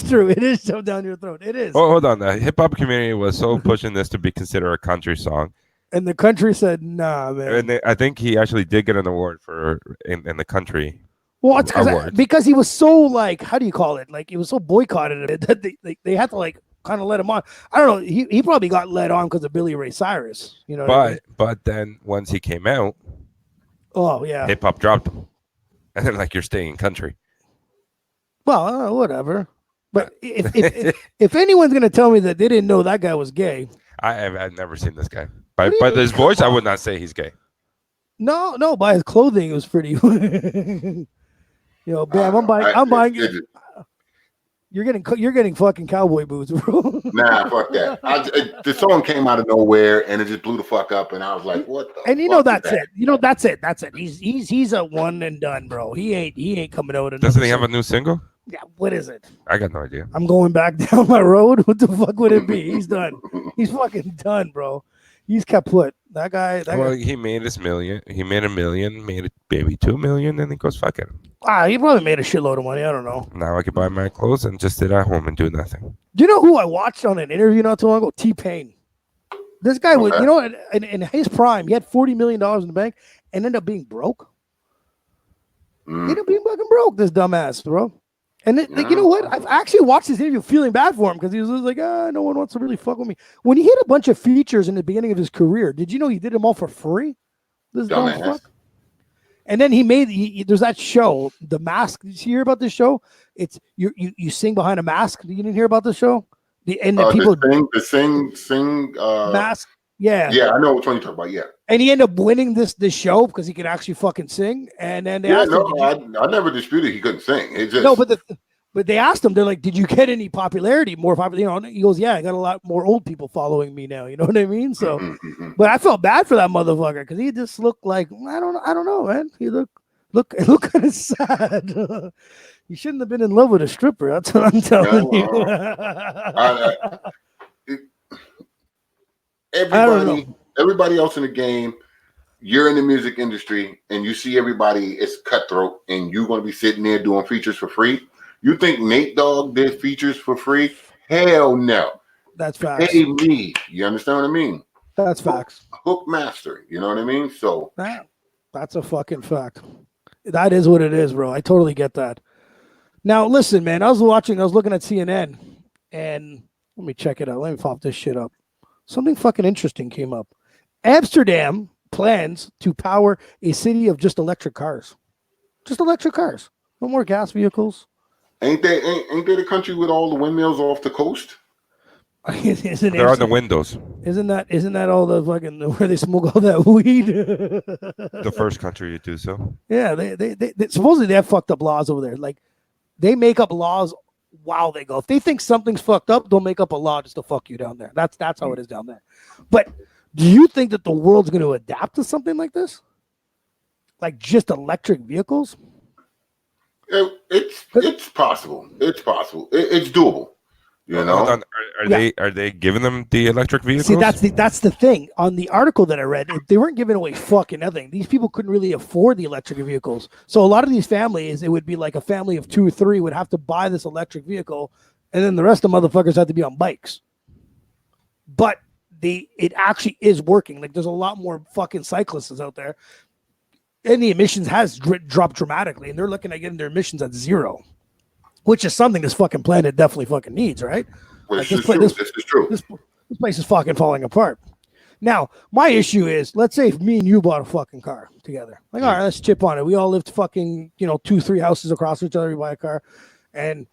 true. It is shoved down your throat. It is. Oh, hold on. The hip hop community was so pushing this to be considered a country song. And the country said, nah, man. And I think he actually did get an award for in the country. Well, it's because he was so, like, how do you call it? Like, he was so boycotted that they had to, like, kind of let him on. I don't know. He probably got led on because of Billy Ray Cyrus. You know. But then once he came out, oh yeah, hip hop dropped him, and then like you're staying in country. Well, whatever. But if anyone's gonna tell me that they didn't know that guy was gay, I've never seen this guy. What do you By mean? his voice, I would not say he's gay. no, by his clothing, it was pretty. Bam, I'm buying it. You're getting fucking cowboy boots, bro. Nah, fuck that. The song came out of nowhere and it just blew the fuck up, and I was like, "What the?" And that's it. That's it. He's a one and done, bro. He ain't coming out. Doesn't he have a new single? Yeah. What is it? I got no idea. I'm going back down my road. What the fuck would it be? He's done. He's fucking done, bro. He's kaput. That guy. He made his million. He made $1 million. Made it maybe 2 million. Then he goes, "Fuck it." He probably made a shitload of money. I don't know. Now I can buy my clothes and just sit at home and do nothing. Do you know who I watched on an interview not too long ago? T-Pain. This guy was, in his prime, he had $40 million in the bank and ended up being broke. He ended up being fucking broke, this dumbass, bro. And you know what? I've actually watched this interview feeling bad for him because he was like, no one wants to really fuck with me. When he hit a bunch of features in the beginning of his career, did you know he did them all for free? This dumb fuck. And then there's that show, The Mask. Did you hear about this show? It's you sing behind a mask. You didn't hear about this show? The sing mask. Yeah. Yeah, I know which one you're talking about. Yeah. And he ended up winning this show because he could actually fucking sing. And then they asked him, I never disputed he couldn't sing. It just... No, but they asked him, they're like, did you get any popularity, more popular? He goes, yeah, I got a lot more old people following me now. You know what I mean? So, but I felt bad for that motherfucker because he just looked like, I don't know, man. He looked kind of sad. You shouldn't have been in love with a stripper. That's what I'm telling you. Everybody else in the game, you're in the music industry and you see everybody is cutthroat and you're going to be sitting there doing features for free. You think Nate Dogg did features for free? Hell no. That's facts. Pay me. You understand what I mean? That's facts. Hook master. You know what I mean? So that's a fucking fact. That is what it is, bro. I totally get that. Now, listen, man, I was looking at CNN and let me check it out. Let me pop this shit up. Something fucking interesting came up. Amsterdam plans to power a city of just electric cars. Just electric cars. No more gas vehicles. Ain't they the country with all the windmills off the coast? They're on the windows. Isn't that all the fucking where they smoke all that weed? The first country to do so. Yeah, they supposedly they have fucked up laws over there. Like they make up laws while they go. If they think something's fucked up, they'll make up a law just to fuck you down there. That's how it is down there. But do you think that the world's going to adapt to something like this? Like just electric vehicles? It's possible. It's possible. It's doable. You know, hold on. Are they giving them the electric vehicles? See, that's the thing. On the article that I read, they weren't giving away fucking nothing. These people couldn't really afford the electric vehicles. So a lot of these families, it would be like a family of 2 or 3 would have to buy this electric vehicle, and then the rest of the motherfuckers have to be on bikes. But it actually is working. Like there's a lot more fucking cyclists out there, and the emissions has dropped dramatically, and they're looking at getting their emissions at 0. Which is something this fucking planet definitely fucking needs, right? Well, this is true. This place is fucking falling apart. Now, my issue is, let's say if me and you bought a fucking car together. Like, all right, let's chip on it. We all lived fucking, 2-3 houses across each other. We buy a car. And,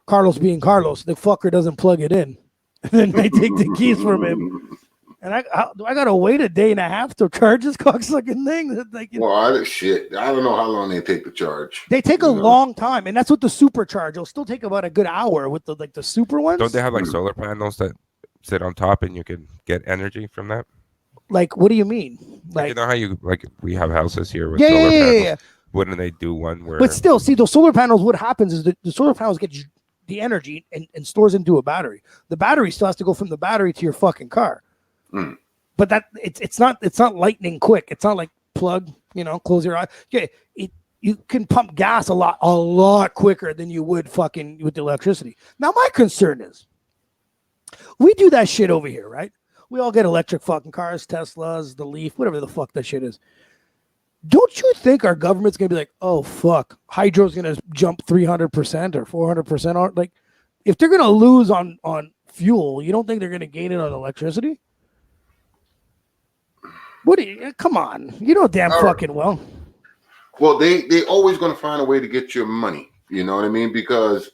Carlos being Carlos, the fucker doesn't plug it in. And then they take the keys from him. And I got to wait a day and a half to charge this cocksucking thing. I don't know how long they take to charge. They take a long time, and that's what the supercharge. It'll still take about a good hour with the super ones. Don't they have like solar panels that sit on top and you can get energy from that? Like, what do you mean? Like, you know how we have houses here with solar panels? Yeah. Wouldn't they do one where? But still, see, those solar panels. What happens is the solar panels get the energy and stores into a battery. The battery still has to go from the battery to your fucking car. But that it's not lightning quick. It's not like plug, close your eye. Yeah, you can pump gas a lot quicker than you would fucking with the electricity. Now my concern is we do that shit over here, right? We all get electric fucking cars, Teslas, the Leaf, whatever the fuck that shit is. Don't you think our government's gonna be like, oh fuck, hydro's gonna jump 300% or 400%? Like, if they're gonna lose on fuel, you don't think they're gonna gain it on electricity? Come on, damn fucking well. Well, they always going to find a way to get your money. You know what I mean? Because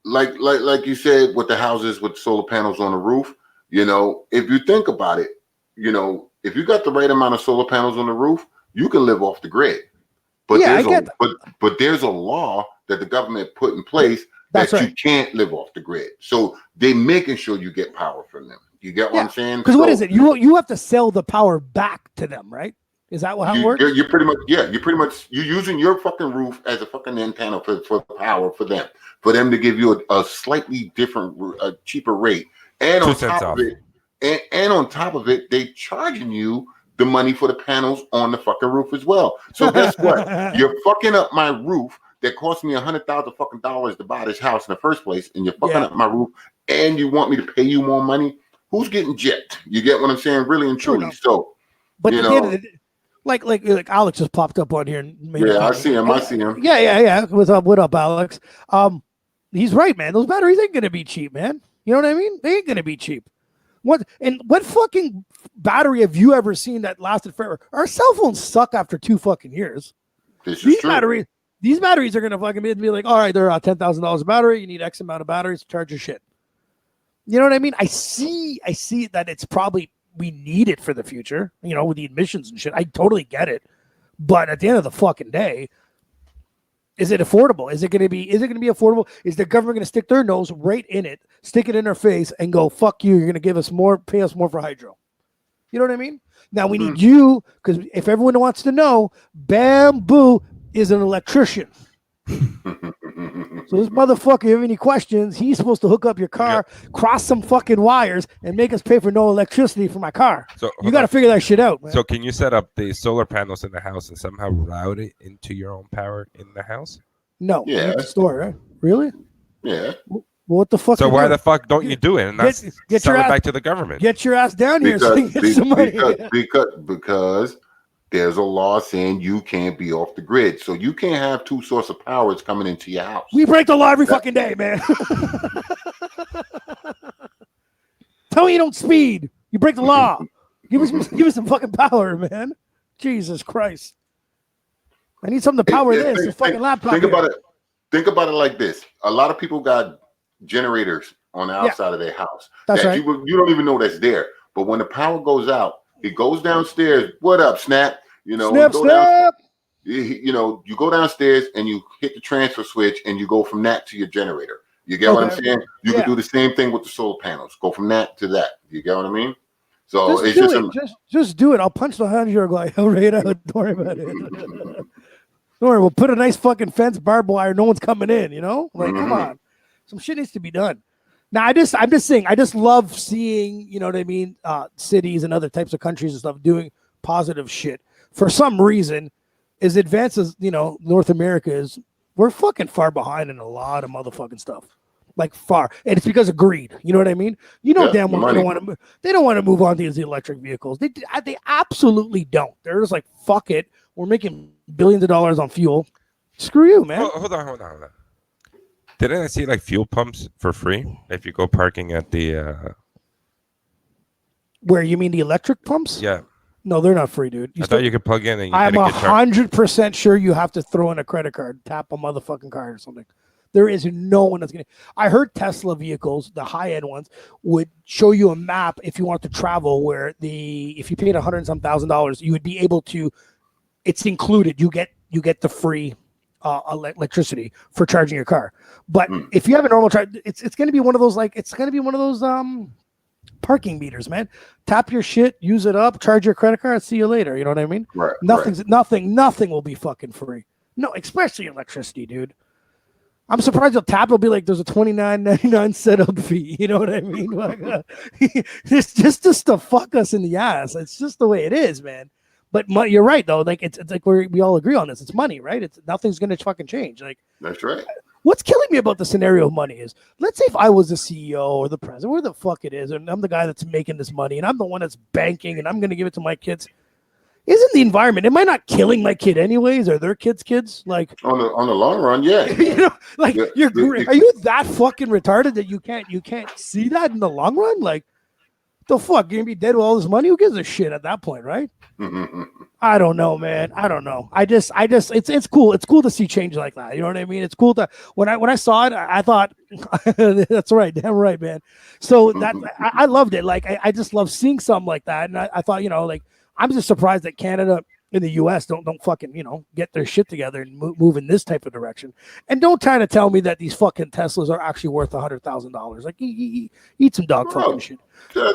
like you said, with the houses with solar panels on the roof, you know, if you think about it, you know, if you got the right amount of solar panels on the roof, you can live off the grid. But but there's a law that the government put in place that you can't live off the grid. So they're making sure you get power from them. You get what I'm saying? Because what is it? You have to sell the power back to them, right? Is that how it works? You're pretty much you're using your fucking roof as a fucking antenna for power for them to give you a slightly different, cheaper rate, and on top of it, and on top of it, they charging you the money for the panels on the fucking roof as well. So guess what? You're fucking up my roof that cost me $100,000 fucking dollars to buy this house in the first place, and you're fucking up my roof, and you want me to pay you more money? Who's getting gypped? You get what I'm saying? Really and truly. So, but you know, like Alex just popped up on here. And I see him. Yeah. What's up? What up, Alex? He's right, man. Those batteries ain't gonna be cheap, man. You know what I mean? They ain't gonna be cheap. What fucking battery have you ever seen that lasted forever? Our cell phones suck after 2 fucking years. These batteries are gonna fucking be like, all right, they're $10,000 a battery. You need X amount of batteries to charge your shit. You know what I mean? I see that it's probably we need it for the future, you know, with the emissions and shit. I totally get it. But at the end of the fucking day, is it affordable? Is it going to be affordable? Is the government going to stick their nose right in it, stick it in our face and go, fuck you, you're going to give us more, pay us more for hydro. You know what I mean? Now we need you, because if everyone wants to know, Bamboo is an electrician. So this motherfucker, if you have any questions, he's supposed to hook up your car, cross some fucking wires, and make us pay for no electricity for my car. So you got to figure that shit out, man. So can you set up the solar panels in the house and somehow route it into your own power in the house? No. Yeah. You have to store, right? Really? Yeah. Well, what the fuck? So why the fuck don't you do it? And that's sell it back to the government. Get your ass down here so you get some money. Because there's a law saying you can't be off the grid. So you can't have 2 sources of power coming into your house. We break the law every fucking day, man. Tell me you don't speed. You break the law. Give us some fucking power, man. Jesus Christ. I need something to power this fucking laptop. Think about it like this. A lot of people got generators on the outside of their house. That's right. You don't even know that's there. But when the power goes out, it goes downstairs. What up, Snap? You know, Snap. You know, you go downstairs and you hit the transfer switch and you go from that to your generator. You get what I'm saying? You can do the same thing with the solar panels. Go from that to that. You get what I mean? So just do it. I'll punch the hand your guy right out. Don't worry about it. Don't worry. We'll put a nice fucking fence, barbed wire. No one's coming in. You know, like come on, some shit needs to be done. Now, I'm just saying, I just love seeing, you know what I mean, cities and other types of countries and stuff doing positive shit. For some reason, as advanced as, you know, North America is, we're fucking far behind in a lot of motherfucking stuff. Like far. And it's because of greed. You know what I mean? You know damn well they don't want to move on to these electric vehicles. They absolutely don't. They're just like, fuck it. We're making billions of dollars on fuel. Screw you, man. Hold on. Didn't I see like fuel pumps for free if you go parking at the Where you mean the electric pumps? Yeah. No, they're not free, dude. I thought you could plug in and I'm 100% sure you have to throw in a credit card, tap a motherfucking card or something. There is no one that's gonna. I heard Tesla vehicles, the high-end ones, would show you a map if you want to travel where if you paid $100 and some $1,000, you would be able to. It's included. You get the free electricity for charging your car. But if you have a normal charge, it's going to be one of those parking meters, man. Tap your shit, use it up, charge your credit card, see you later. You know what I mean? Right. Nothing will be fucking free. No, especially electricity, dude. I'm surprised the tap will be like there's a $29.99 setup fee. You know what I mean? Like, it's just to fuck us in the ass. It's just the way it is, man. But you're right though. Like it's like we all agree on this. It's money, right? It's nothing's gonna fucking change. Like that's right. What's killing me about the scenario of money is, let's say if I was the CEO or the president, where the fuck it is, and I'm the guy that's making this money, and I'm the one that's banking, and I'm gonna give it to my kids. Isn't the environment? Am I not killing my kid anyways? Are their kids? Like on the long run, yeah. You know, like are you that fucking retarded that you can't see that in the long run? Like The fuck? You're gonna be dead with all this money? Who gives a shit at that point, right? I don't know, man. I don't know. It's cool. It's cool to see change like that. You know what I mean? It's cool to when I saw it, I thought that's right, damn right, man. So that I loved it. Like I just love seeing something like that, and I thought, like, I'm just surprised that Canada in the U.S. don't fucking get their shit together and move in this type of direction. And don't try to tell me that these fucking Teslas are actually worth $100,000. Like eat some dog fucking shit.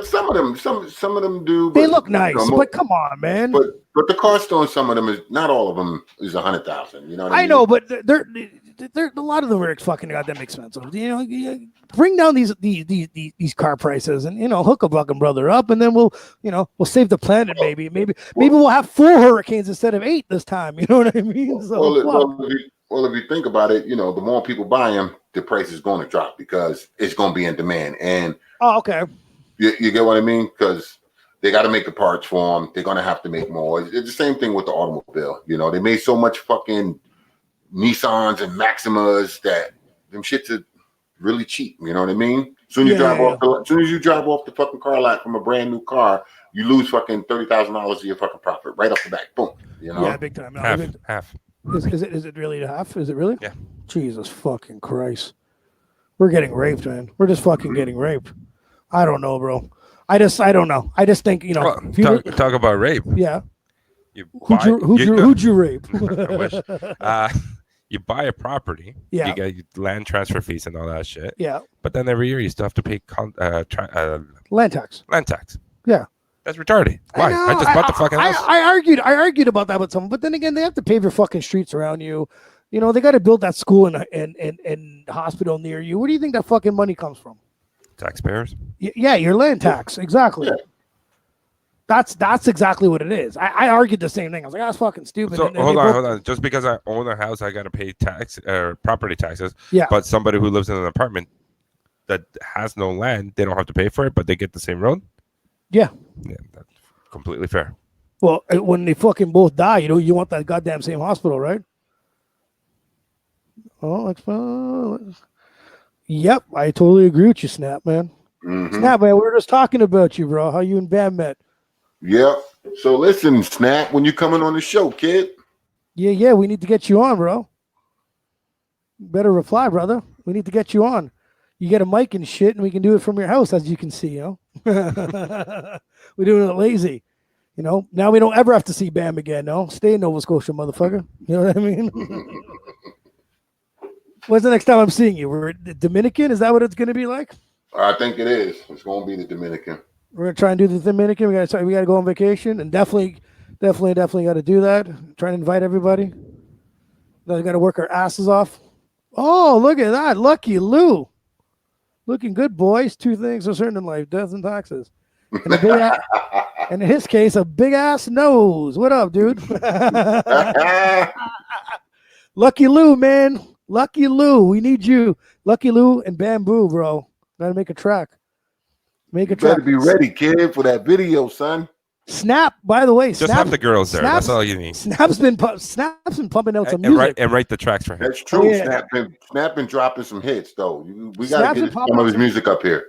Some of them do. They look nice, but come on, man. But the cost on some of them is not all of them is 100,000. You know what I mean? I know, but they're a lot of them are fucking goddamn expensive. Bring down these car prices and hook a fucking brother up, and then we'll save the planet. Maybe we'll have 4 hurricanes instead of 8 this time. You know what I mean? So, well, if you think about it, the more people buy them, the price is going to drop because it's going to be in demand. And okay. You get what I mean? Because they got to make the parts for them. They're going to have to make more. It's the same thing with the automobile. They made so much fucking Nissans and Maximas that them shits are really cheap. You know what I mean? As soon as you drive off the fucking car lot from a brand new car, you lose fucking $30,000 of your fucking profit right off the back. Boom. Yeah, big time. No, half. Is it really half? Is it really? Yeah. Jesus fucking Christ. We're getting raped, man. We're just fucking getting raped. I don't know, bro. I don't know. I just think, talk about rape. Yeah. Who'd you rape? I wish. You buy a property. Yeah. You get land transfer fees and all that shit. Yeah. But then every year you still have to pay land tax. Land tax. Yeah. That's retarded. Why? I just bought the fucking house. I argued about that with someone, but then again, they have to pave your fucking streets around you. They got to build that school and hospital near you. Where do you think that fucking money comes from? Taxpayers. Yeah, your land tax. Exactly. Yeah. That's exactly what it is. I argued the same thing. I was like, that's fucking stupid. So hold on. Just because I own a house, I got to pay property taxes. Yeah. But somebody who lives in an apartment that has no land, they don't have to pay for it, but they get the same road. Yeah. Yeah, that's completely fair. Well, when they fucking both die, you want that goddamn same hospital, right? Oh, yep, I totally agree with you, Snap, man. Mm-hmm. Snap, man, we were just talking about you, bro. How you and Bam met. Yep. So listen, Snap, when you coming on the show, kid? Yeah, we need to get you on, bro. Better reply, brother. We need to get you on. You get a mic and shit, and we can do it from your house, as you can see, We're doing it lazy. Now we don't ever have to see Bam again, no? Stay in Nova Scotia, motherfucker. You know what I mean? When's the next time I'm seeing you? We're Dominican? Is that what it's going to be like? I think it is. It's going to be the Dominican. We're going to try and do the Dominican. We got to go on vacation, and definitely got to do that. Try and invite everybody. Then we got to work our asses off. Oh, look at that. Lucky Lou. Looking good, boys. 2 things are certain in life: death and taxes. And, and in his case, a big ass nose. What up, dude? Lucky Lou, man. Lucky Lou, we need you. Lucky Lou and Bamboo, bro. Gotta make a track. Make a track. Better be ready, kid, for that video, son. Snap, by the way. Just have the girls there. That's all you need. Snap's been pumping out some music. And write the tracks for him. That's true. Yeah. Snap been dropping some hits, though. We got to get some of his music up here.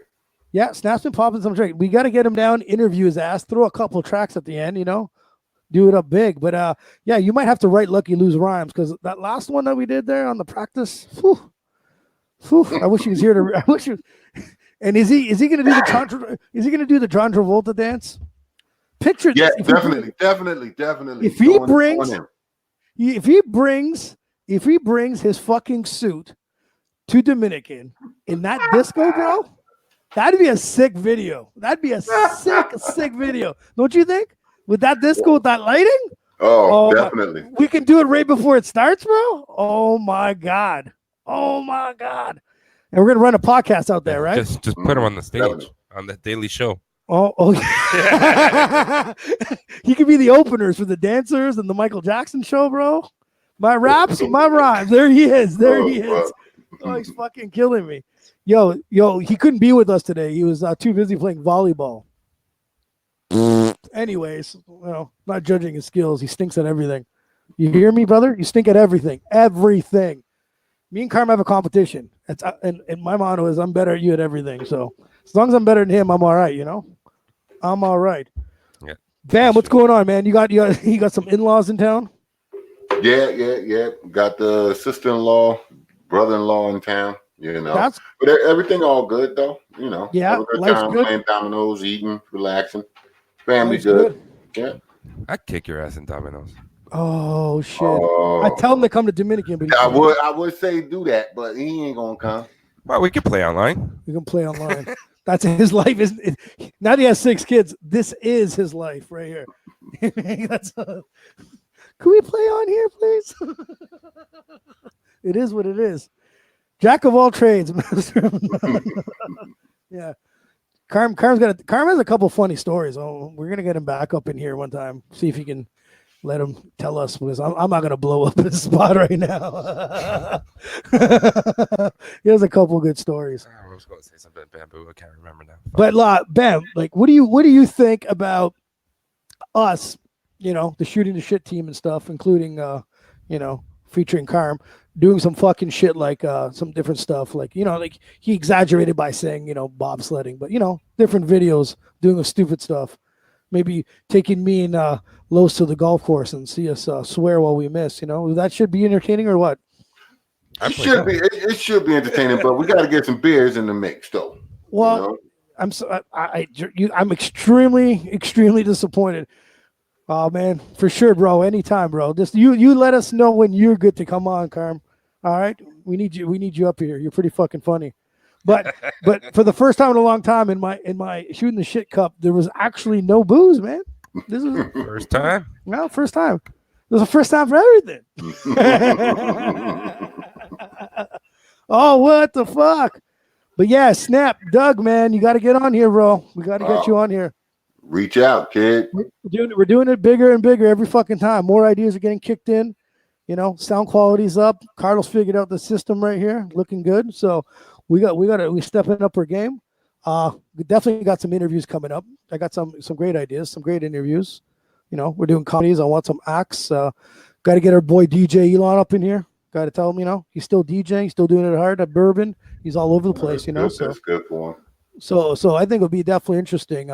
Yeah, Snap's been popping some tracks. We got to get him down, interview his ass, throw a couple of tracks at the end, do it up big. But yeah, you might have to write Lucky Lou's rhymes, because that last one that we did there on the practice, I wish he was here to. I wish he. And is he going to do the Is he going to do the John Travolta dance? Picture this. Yeah, definitely. If he brings his fucking suit to Dominican in that disco, bro, that'd be a sick video. That'd be a sick video. Don't you think? With that disco, with that lighting? Oh, definitely. We can do it right before it starts, bro. Oh my God. And we're gonna run a podcast out there, right? Just put him on the stage on the Daily Show. Oh yeah. He could be the openers for the dancers and the Michael Jackson show, bro. My raps, my rhymes. There he is. Oh, he's fucking killing me. Yo, he couldn't be with us today. He was too busy playing volleyball. Anyways, not judging his skills. He stinks at everything. You hear me, brother? You stink at everything. Everything. Me and Karma have a competition. And my motto is I'm better at you at everything. So as long as I'm better than him, I'm all right, I'm all right. Yeah. Bam, what's going on, man? You got some in-laws in town? Yeah. Got the sister-in-law, brother-in-law in town. You know, That's but everything all good though. You know, yeah. have a good Life's time good. playing dominoes, eating, relaxing. Family Life's good. Yeah. I'd kick your ass in dominoes. Oh shit! I Oh, tell him to come to Dominican, but he I can't. would say do that, but he ain't gonna come. Well, we could play online. We can play online. That's his life, isn't it? Now that he has 6 kids, this is his life right here. That's can we play on here, please? It is what it is. Jack of all trades, master of none. Yeah. Carm has a couple funny stories. Oh, we're gonna get him back up in here one time. See if he can let him tell us, because I'm not gonna blow up his spot right now. He has a couple good stories. I was going to say something bamboo. I can't remember now. But Bam, like, what do you think about us? You know, the shooting the shit team and stuff, including featuring Carm, doing some fucking shit like some different stuff, like like he exaggerated by saying bobsledding, but different videos doing stupid stuff. Maybe taking me and Los to the golf course and see us swear while we miss. That should be entertaining or what? It should be entertaining, but we got to get some beers in the mix, though. Well, I'm extremely disappointed. Oh man, for sure, bro. Anytime, bro. Just you let us know when you're good to come on, Carm. All right, we need you up here. You're pretty fucking funny. But for the first time in a long time in my shooting the shit cup, there was actually no booze, man. This is First time? No, first time. There's a first time for everything. Oh, what the fuck? But yeah, Snap, Doug, man, you got to get on here, bro. We got to get you on here. Reach out, kid. We're doing it bigger and bigger every fucking time. More ideas are getting kicked in. Sound quality's up. Carlos figured out the system right here, looking good. So we're stepping up our game. We definitely got some interviews coming up. I got some great ideas, some great interviews. We're doing comedies. I want some acts. Got to get our boy DJ Elon up in here. Got to tell him, he's still DJing, he's still doing it hard at Bourbon. He's all over the place, That's So that's good for him. So I think it'll be definitely interesting.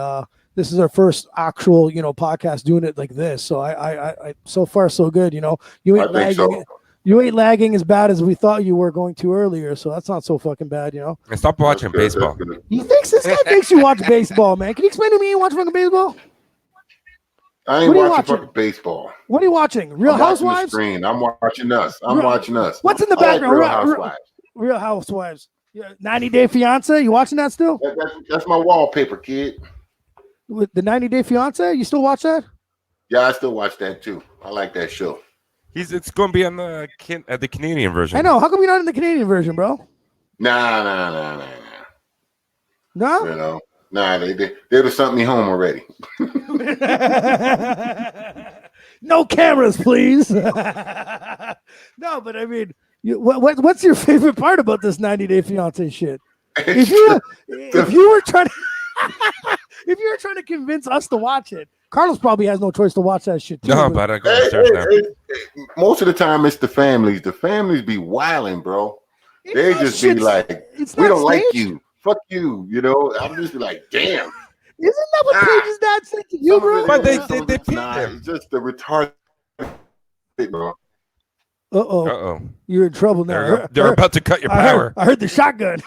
This is our first actual, podcast doing it like this. So I so far so good. You ain't lagging. So. You ain't lagging as bad as we thought you were going to earlier. So that's not so fucking bad, And stop watching baseball. He thinks this guy makes you watch baseball, man. Can you explain to me you watch fucking baseball? I ain't watching fucking baseball. What are you watching? Real Housewives? Screen. I'm watching Us. Watching Us. What's in the background? Real Housewives. Real Housewives. Yeah, 90 Day Fiance. You watching that still? That's my wallpaper, kid. With the 90 Day Fiance, you still watch that? Yeah, I still watch that too. I like that show. It's going to be on the Canadian version. I know. How come you're not in the Canadian version, bro? Nah. No? They'd have sent me home already. No cameras, please. No, but I mean, what's your favorite part about this 90 Day Fiance shit? If you were trying to convince us to watch it, Carlos probably has no choice to watch that shit too. No, but I go upstairs now. Most of the time, it's the families. The families be wilding, bro. They just be like, "We don't like you. Fuck you." I'm just like, "Damn." Isn't that what Paige's dad said to you, bro? But they it's just the retarded, bro. Uh-oh. You're in trouble now. They're about to cut your power. I heard the shotgun.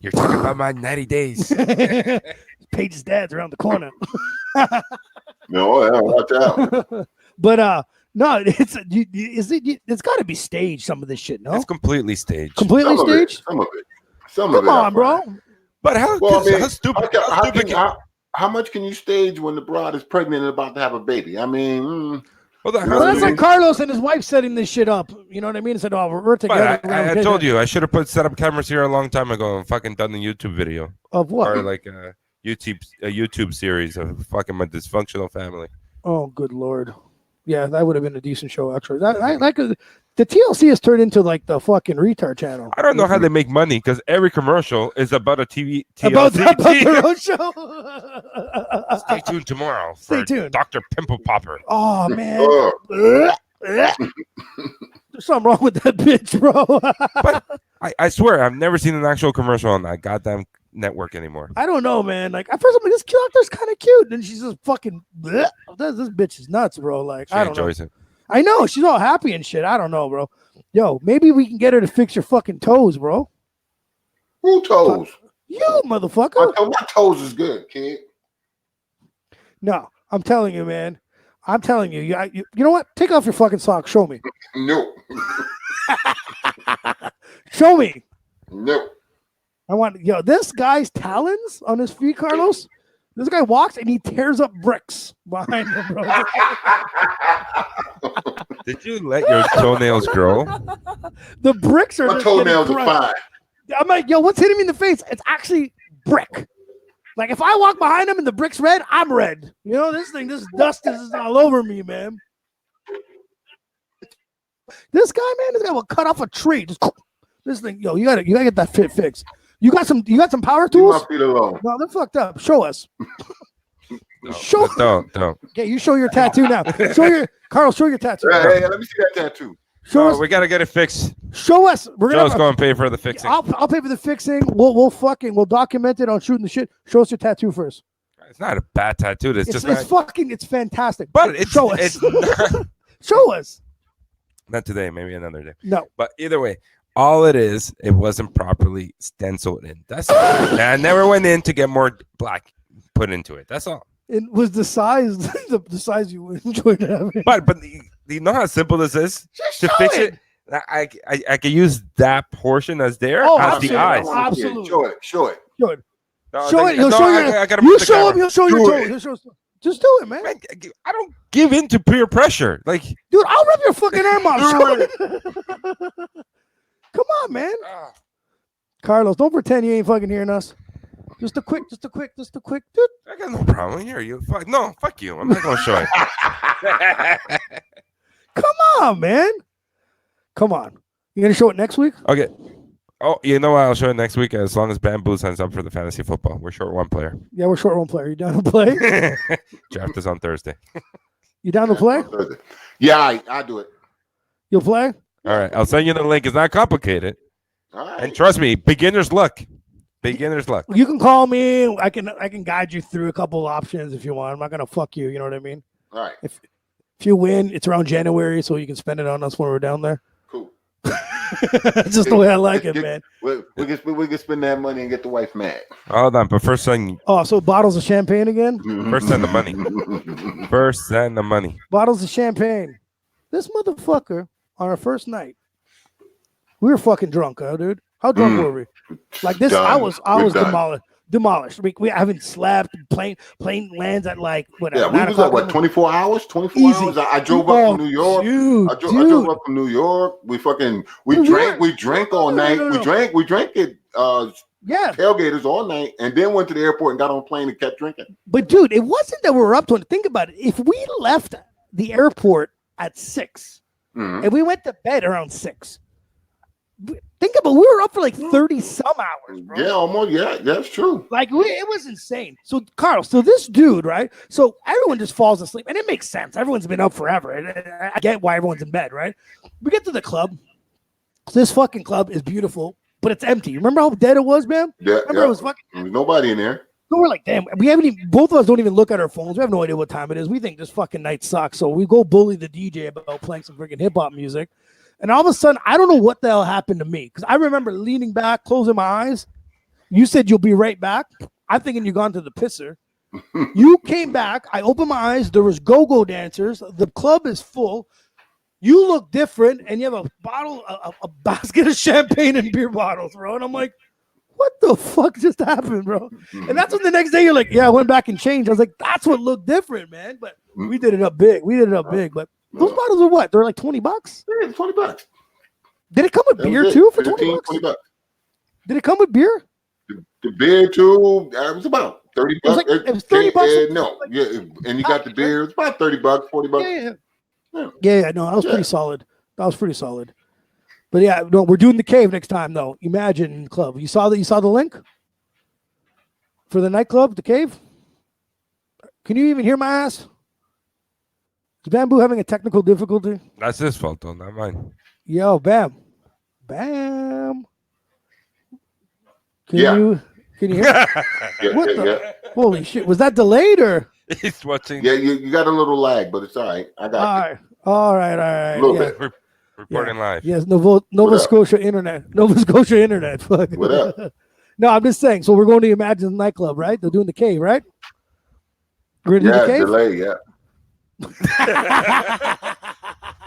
You're talking about my 90 days. Paige's dad's around the corner. No, yeah, watch out. But no, it's got to be staged. Some of this shit, no? It's completely staged. Completely staged. Some of it. Come on, bro. But how stupid? How much can you stage when the broad is pregnant and about to have a baby? I mean, well, that's like Carlos and his wife setting this shit up. You know what I mean? Said, "Oh, we're together." I told you I should have set up cameras here a long time ago and fucking done the YouTube video of what, or like a YouTube series of fucking my dysfunctional family. Oh, good lord! Yeah, that would have been a decent show, actually. The TLC has turned into like the fucking retard channel. I don't know how they make money because every commercial is about a TLC about the road show. Stay tuned tomorrow. Stay tuned, Dr. Pimple Popper. Oh man, there's something wrong with that bitch, bro. But I swear I've never seen an actual commercial on that goddamn network anymore. I don't know, man. Like at first I'm like, this character's kind of cute, and she's just fucking. Bleh. This bitch is nuts, bro. Like She I don't know. enjoys it. I know she's all happy and shit. I don't know, bro. Yo, maybe we can get her to fix your fucking toes, bro. Who toes? You motherfucker. My toes is good, kid. No, I'm telling you, man. I'm telling you. You know what? Take off your fucking socks. Show me. No. Show me. No. I want this guy's talons on his feet, Carlos. This guy walks and he tears up bricks behind him, bro. Did you let your toenails grow? The bricks are. My toenails are fine. I'm like, yo, what's hitting me in the face? It's actually brick. Like if I walk behind him and the brick's red, I'm red. You know, this dust is all over me, man. This guy will cut off a tree. Just this thing, yo, you gotta get that fit fixed. You got some power tools? Leave my feet alone. No, they're fucked up. Show us. No, don't. Okay, you show your tattoo now. Carl, show your tattoo. Hey, let me see that tattoo. Show us. We gotta get it fixed. Show us. Joe's going to pay for the fixing. I'll pay for the fixing. We'll document it on shooting the shit. Show us your tattoo first. It's not a bad tattoo. It's fantastic. But show us. It's not, show us. not today. Maybe another day. No. But either way, all it wasn't properly stenciled in. That's all. And I never went in to get more black put into it. That's all. It was the size, the size you enjoyed having. But you know how simple this is Just to show fix it. I can use that portion as there as the eyes. Absolutely. Show it. Show it. No, Show it. He'll no, show I gotta you. put the Show him. camera. He'll show Do your it. toe. He'll show. Just do it, man. Man, I don't give in to peer pressure. Like, Dude, I'll rub your fucking arm off. Show it. Come on, man. Carlos, don't pretend you ain't fucking hearing us. Just a quick. Dude. I got no problem here. Fuck you. I'm not gonna show it. Come on, man. Come on. You gonna show it next week? Okay. Oh, you know what? I'll show it next week as long as Bamboo signs up for the fantasy football. We're short one player. Yeah, we're short one player. You down to play? Draft is on Thursday. You down to play? Yeah, I do it. You'll play? All right. I'll send you the link. It's not complicated. All right. And trust me, beginner's luck. Beginner's luck. You can call me. I can guide you through a couple options if you want. I'm not gonna fuck you. You know what I mean? All right. If you win, it's around January, so you can spend it on us when we're down there. Cool. That's just the way I like it, man. We can spend that money and get the wife mad. Hold on, but first send So bottles of champagne again? the money. First send the money. Bottles of champagne. This motherfucker on our first night, we were fucking drunk, dude. How drunk were we? Like this, Done. I was We're demolished. We haven't slept. Plane lands at like whatever. Yeah, we was at what 24 hours? 24 Easy. hours. I drove up from New York. Dude, I drove up from New York. We drank all night. No. We drank it Yeah, tailgaters all night, and then went to the airport and got on a plane and kept drinking. but dude, it wasn't that we were up to it. Think about it. If we left the airport at 6 Mhm. and we went to bed around 6, think about it, we were up for like 30 some hours, bro. Yeah, almost. Yeah, that's true. Like it was insane. So Carl, this dude, right? So everyone just falls asleep, and it makes sense. Everyone's been up forever, and I get why everyone's in bed, right? We get to the club. This fucking club is beautiful, but it's empty. Remember how dead it was, man? Yeah, Remember it was fucking. There's nobody in there. So we're like, damn. We haven't even. Both of us don't even look at our phones. We have no idea what time it is. We think this fucking night sucks. So we go bully the DJ about playing some freaking hip hop music. And all of a sudden, I don't know what the hell happened to me. Because I remember leaning back, closing my eyes. You said you'll be right back. I'm thinking you've gone to the pisser. You came back. I opened my eyes. There was go-go dancers. The club is full. You look different. And you have a bottle, a basket of champagne and beer bottles, bro. And I'm like, what the fuck just happened, bro? And that's when the next day you're like, yeah, I went back and changed. I was like, that's what looked different, man. But we did it up big. But those bottles are what? They're like $20? Yeah, $20. Did it come with beer too for $20? $20. Did it come with beer? The beer too. It was about $30. It was $30. No, yeah, and you got the beer. It's about $30, $40. Yeah. No, that was pretty solid. But yeah, no, we're doing the cave next time though. Imagine Club. You saw the link for the nightclub, the cave. Can you even hear my ass? Is Bamboo having a technical difficulty? That's his fault, though, not mine. Yo, Bam. Can Can you hear? Yeah, What yeah, the? yeah. Holy shit! Was that delayed or? He's watching. Yeah, you got a little lag, but it's all right. I All got right, all right, all a right. little Yeah, bit. Reporting live. yes. Nova What up? Scotia internet. Nova Scotia internet. Fuck. What up? No, I'm just saying. So we're going to Imagine nightclub, right? They're doing the cave, right? We're gonna do Yeah, the cave. delay. Yeah.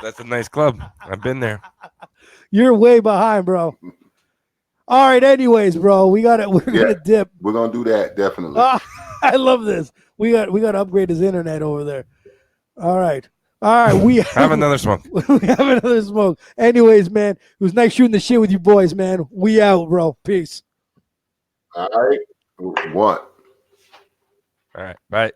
That's a nice club. I've been there. You're way behind, bro. All right. Anyways, bro, we got it. We're Yeah. gonna dip. We're gonna do that definitely. I love this. We got to upgrade his internet over there. All right. We Have another smoke. we have another smoke. Anyways, man, it was nice shooting the shit with you boys, man. We out, bro. Peace. All right. What? All right. Bye.